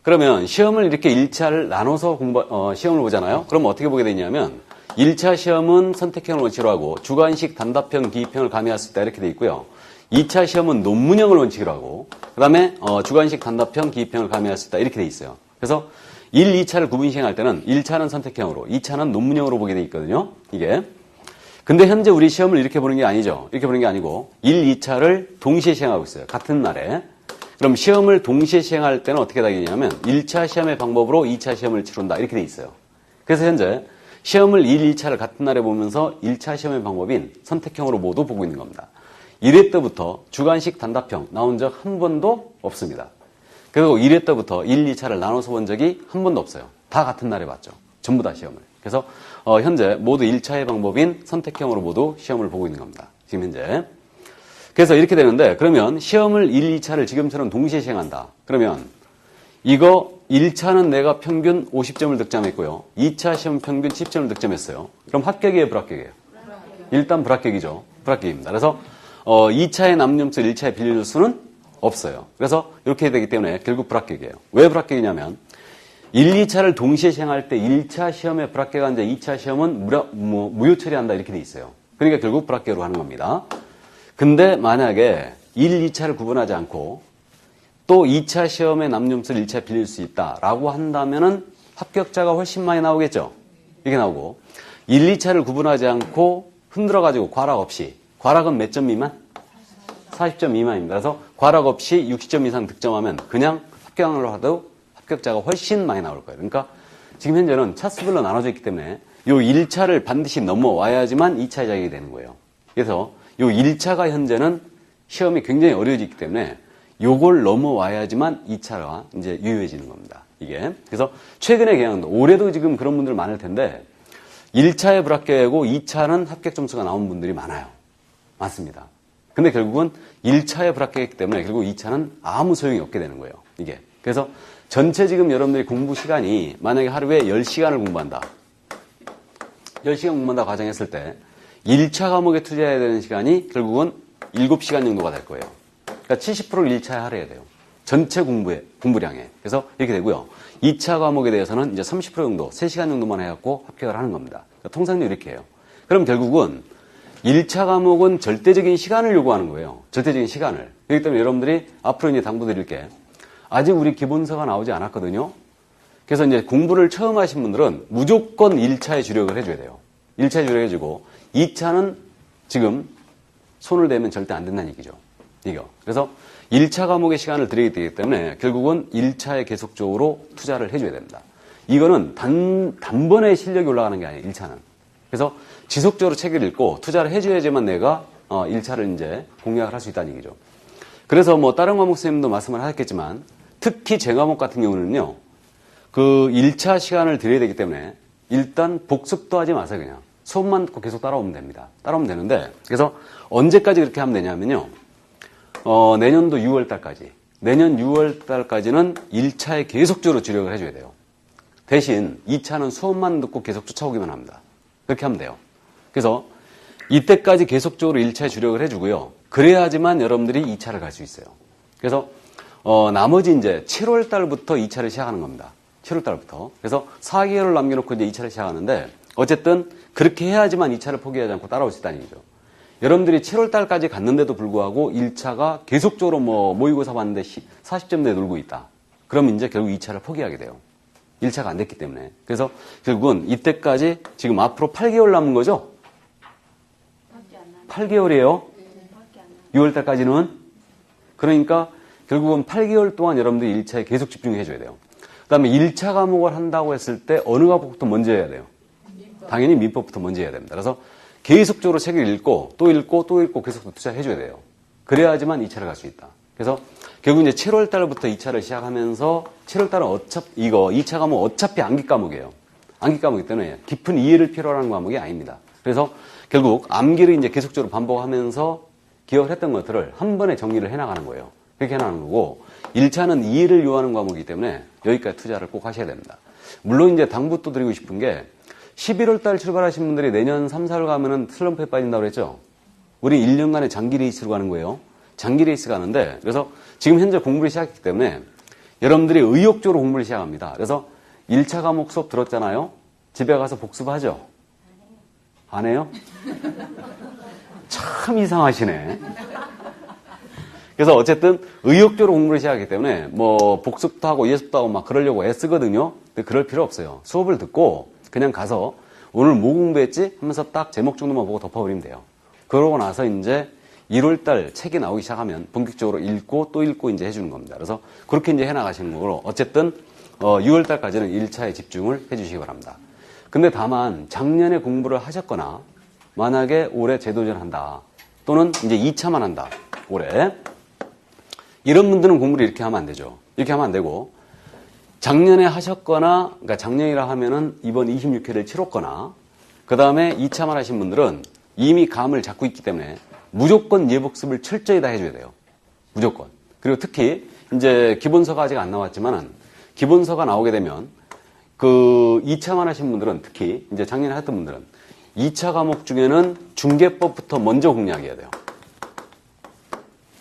그러면 시험을 이렇게 1차를 나눠서 시험을 보잖아요. 그럼 어떻게 보게 되냐면 1차 시험은 선택형을 원칙으로 하고 주관식, 단답형, 기입형을 가미할 수 있다 이렇게 돼 있고요. 2차 시험은 논문형을 원칙으로 하고 그 다음에 주관식, 단답형, 기입형을 가미할 수 있다 이렇게 돼 있어요. 그래서 1, 2차를 구분 시행할 때는 1차는 선택형으로 2차는 논문형으로 보게 돼 있거든요. 이게. 근데 현재 우리 시험을 이렇게 보는 게 아니죠. 이렇게 보는 게 아니고 1, 2차를 동시에 시행하고 있어요. 같은 날에. 그럼 시험을 동시에 시행할 때는 어떻게 되겠냐면 1차 시험의 방법으로 2차 시험을 치른다 이렇게 돼 있어요. 그래서 현재 시험을 1, 2차를 같은 날에 보면서 1차 시험의 방법인 선택형으로 모두 보고 있는 겁니다. 1회 때부터 주관식 단답형 나온 적 한 번도 없습니다. 그리고 1회 때부터 1, 2차를 나눠서 본 적이 한 번도 없어요. 다 같은 날에 봤죠. 전부 다 시험을. 그래서 현재 모두 1차의 방법인 선택형으로 모두 시험을 보고 있는 겁니다. 지금 현재. 그래서 이렇게 되는데 그러면 시험을 1, 2차를 지금처럼 동시에 시행한다. 그러면 이거 1차는 내가 평균 50점을 득점했고요. 2차 시험 평균 10점을 득점했어요. 그럼 합격이에요, 불합격이에요? 일단 불합격이죠. 불합격입니다. 그래서 2차의 남점수, 1차의 비례점수는 없어요. 그래서 이렇게 되기 때문에 결국 불합격이에요. 왜 불합격이냐면 1, 2차를 동시에 시행할 때 1차 시험에 불합격한 자 2차 시험은 무효 처리한다 이렇게 돼 있어요. 그러니까 결국 불합격으로 하는 겁니다. 근데 만약에 1, 2차를 구분하지 않고 또 2차 시험에 남점수를 1차에 빌릴 수 있다라고 한다면은 합격자가 훨씬 많이 나오겠죠. 이게 나오고 1, 2차를 구분하지 않고 흔들어가지고 과락 없이 과락은 몇 점 미만? 40점 미만입니다. 그래서 과락 없이 60점 이상 득점하면 그냥 합격을 하도 합격자가 훨씬 많이 나올 거예요. 그러니까 지금 현재는 차수별로 나눠져 있기 때문에 요 1차를 반드시 넘어와야지만 2차에 자격이 되는 거예요. 그래서 요 1차가 현재는 시험이 굉장히 어려워지기 때문에 요걸 넘어와야지만 2차가 이제 유효해지는 겁니다. 이게. 그래서 최근의 경향도 올해도 지금 그런 분들 많을 텐데 1차에 불합격하고 2차는 합격 점수가 나온 분들이 많아요. 많습니다. 근데 결국은 1차에 불합격했기 때문에 결국 2차는 아무 소용이 없게 되는 거예요. 이게. 그래서 전체 지금 여러분들이 공부 시간이 만약에 하루에 10시간을 공부한다. 10시간 공부한다 가정했을 때 1차 과목에 투자해야 되는 시간이 결국은 7시간 정도가 될 거예요. 그러니까 70%를 1차에 할애해야 돼요. 전체 공부량에. 그래서 이렇게 되고요. 2차 과목에 대해서는 이제 30% 정도, 3시간 정도만 해갖고 합격을 하는 겁니다. 그러니까 통상적으로 이렇게 해요. 그럼 결국은 1차 과목은 절대적인 시간을 요구하는 거예요. 절대적인 시간을. 그렇기 때문에 여러분들이 앞으로 이제 당부드릴게. 아직 우리 기본서가 나오지 않았거든요. 그래서 이제 공부를 처음 하신 분들은 무조건 1차에 주력을 해줘야 돼요. 1차에 주력해주고 2차는 지금 손을 대면 절대 안 된다는 얘기죠. 이거. 그래서 1차 과목의 시간을 드리게 되기 때문에 결국은 1차에 계속적으로 투자를 해줘야 됩니다. 이거는 단번에 실력이 올라가는 게 아니에요. 1차는. 그래서 지속적으로 책을 읽고 투자를 해줘야지만 내가 1차를 이제 공략을 할 수 있다는 얘기죠. 그래서 뭐 다른 과목 선생님도 말씀을 하셨겠지만 특히 제 과목 같은 경우는요. 그 1차 시간을 드려야 되기 때문에 일단 복습도 하지 마세요. 그냥. 수업만 듣고 계속 따라오면 됩니다. 따라오면 되는데 그래서 언제까지 그렇게 하면 되냐면요. 내년도 6월 달까지. 내년 6월 달까지는 1차에 계속적으로 주력을 해줘야 돼요. 대신 2차는 수업만 듣고 계속 쫓아오기만 합니다. 그렇게 하면 돼요. 그래서 이때까지 계속적으로 1차에 주력을 해주고요. 그래야지만 여러분들이 2차를 갈 수 있어요. 그래서 나머지 이제 7월 달부터 2차를 시작하는 겁니다. 7월 달부터. 그래서 4개월을 남겨놓고 이제 2차를 시작하는데 어쨌든 그렇게 해야지만 2차를 포기하지 않고 따라올 수 있다는 얘기죠. 여러분들이 7월 달까지 갔는데도 불구하고 1차가 계속적으로 뭐 모의고사 봤는데 40점대에 놀고 있다. 그럼 이제 결국 2차를 포기하게 돼요. 1차가 안 됐기 때문에. 그래서 결국은 이때까지 지금 앞으로 8개월 남은 거죠? 8개월이에요. 6월 달까지는. 그러니까 결국은 8개월 동안 여러분들이 1차에 계속 집중해 줘야 돼요. 그 다음에 1차 과목을 한다고 했을 때 어느 과목부터 먼저 해야 돼요? 당연히 민법부터 먼저 해야 됩니다. 그래서 계속적으로 책을 읽고 또 읽고 또 읽고 계속 투자해 줘야 돼요. 그래야지만 2차를 갈 수 있다. 그래서 결국 이제 7월 달부터 2차를 시작하면서 7월 달은 2차 과목 어차피 암기 과목이에요. 암기 과목이기 때문에 깊은 이해를 필요로 하는 과목이 아닙니다. 그래서 결국 암기를 이제 계속적으로 반복하면서 기억을 했던 것들을 한 번에 정리를 해나가는 거예요. 그렇게 해나가는 거고 1차는 이해를 요하는 과목이기 때문에 여기까지 투자를 꼭 하셔야 됩니다. 물론 이제 당부 또 드리고 싶은 게 11월 달 출발하신 분들이 내년 3, 4월 가면은 슬럼프에 빠진다고 그랬죠? 우리 1년간의 장기 레이스로 가는 거예요. 장기 레이스 가는데 그래서 지금 현재 공부를 시작했기 때문에 여러분들이 의욕적으로 공부를 시작합니다. 그래서 1차 과목 수업 들었잖아요. 집에 가서 복습하죠. 안 해요? 참 이상하시네. 그래서 어쨌든 의욕적으로 공부를 시작하기 때문에 뭐 복습도 하고 예습도 하고 막 그러려고 애쓰거든요. 근데 그럴 필요 없어요. 수업을 듣고 그냥 가서 오늘 뭐 공부했지? 하면서 딱 제목 정도만 보고 덮어버리면 돼요. 그러고 나서 이제 1월달 책이 나오기 시작하면 본격적으로 읽고 또 읽고 이제 해주는 겁니다. 그래서 그렇게 이제 해나가시는 거로 어쨌든 6월달까지는 1차에 집중을 해주시기 바랍니다. 근데 다만 작년에 공부를 하셨거나 만약에 올해 재도전한다 또는 이제 2차만 한다 올해 이런 분들은 공부를 이렇게 하면 안 되죠. 이렇게 하면 안 되고 작년에 하셨거나 그러니까 작년이라 하면은 이번 26회를 치렀거나 그 다음에 2차만 하신 분들은 이미 감을 잡고 있기 때문에 무조건 예복습을 철저히 다 해줘야 돼요. 무조건. 그리고 특히 이제 기본서가 아직 안 나왔지만은 기본서가 나오게 되면 그 2차만 하신 분들은 특히 이제 작년에 했던 분들은 2차 과목 중에는 중개법부터 먼저 공략해야 돼요.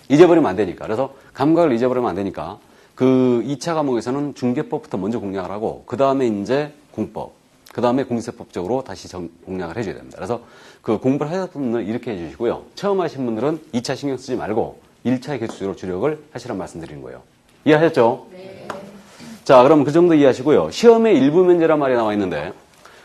잊어버리면 안 되니까. 그래서 감각을 잊어버리면 안 되니까 그 2차 과목에서는 중개법부터 먼저 공략을 하고 그 다음에 이제 공법, 그 다음에 공세법적으로 다시 공략을 해줘야 됩니다. 그래서 그 공부를 하셨던 분들은 이렇게 해주시고요. 처음 하신 분들은 2차 신경 쓰지 말고 1차에 계속적으로 주력을 하시라는 말씀 드리는 거예요. 이해하셨죠? 네. 자, 그럼 그 정도 이해하시고요. 시험에 일부 면제란 말이 나와 있는데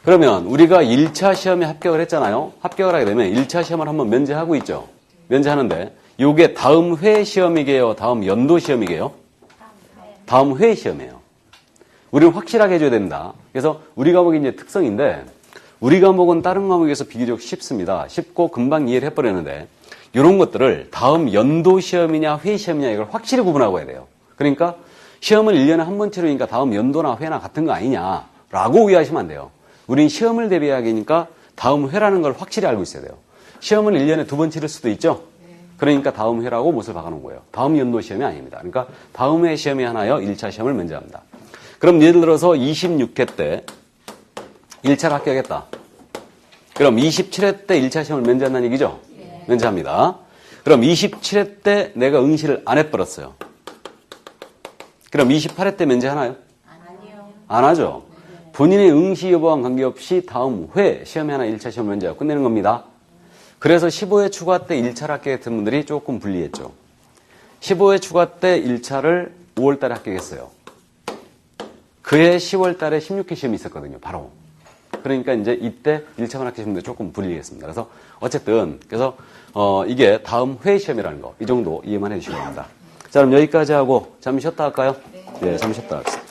그러면 우리가 1차 시험에 합격을 했잖아요. 합격을 하게 되면 1차 시험을 한번 면제하고 있죠. 면제하는데 이게 다음 회 시험이게요? 다음 연도 시험이게요? 다음 회 시험이에요. 우리는 확실하게 해줘야 됩니다. 그래서 우리 과목이 이제 특성인데 우리 과목은 다른 과목에서 비교적 쉽습니다. 쉽고 금방 이해를 해버리는데 이런 것들을 다음 연도 시험이냐 회 시험이냐 이걸 확실히 구분하고 해야 돼요. 그러니까 시험을 1년에 한 번 치르니까 다음 연도나 회나 같은 거 아니냐라고 오해하시면 안 돼요. 우린 시험을 대비하기니까 다음 회라는 걸 확실히 알고 있어야 돼요. 시험을 1년에 2번 치를 수도 있죠. 그러니까 다음 회라고 못을 박아놓은 거예요. 다음 연도 시험이 아닙니다. 그러니까 다음 회 시험이 하나여 1차 시험을 면제합니다. 그럼 예를 들어서 26회 때 1차를 합격했다. 그럼 27회 때 1차 시험을 면제한다는 얘기죠? 네. 면제합니다. 그럼 27회 때 내가 응시를 안 해버렸어요. 그럼 28회 때 면제하나요? 아니요. 안 하죠? 본인의 응시 여부와 관계없이 다음 회 시험에 하나 1차 시험 면제하고 끝내는 겁니다. 그래서 15회 추가 때 1차를 합격했던 분들이 조금 불리했죠. 15회 추가 때 1차를 5월 달에 합격했어요. 그해 10월 달에 16회 시험이 있었거든요. 바로. 그러니까 이제 이때 1차만 합격하신 분들 조금 불리했습니다. 그래서 어쨌든 그래서 이게 다음 회 시험이라는 거 이 정도 이해만 해주시기 바랍니다. 자, 그럼 여기까지 하고 잠시 쉬었다 할까요? 네, 잠시 쉬었다 합시다.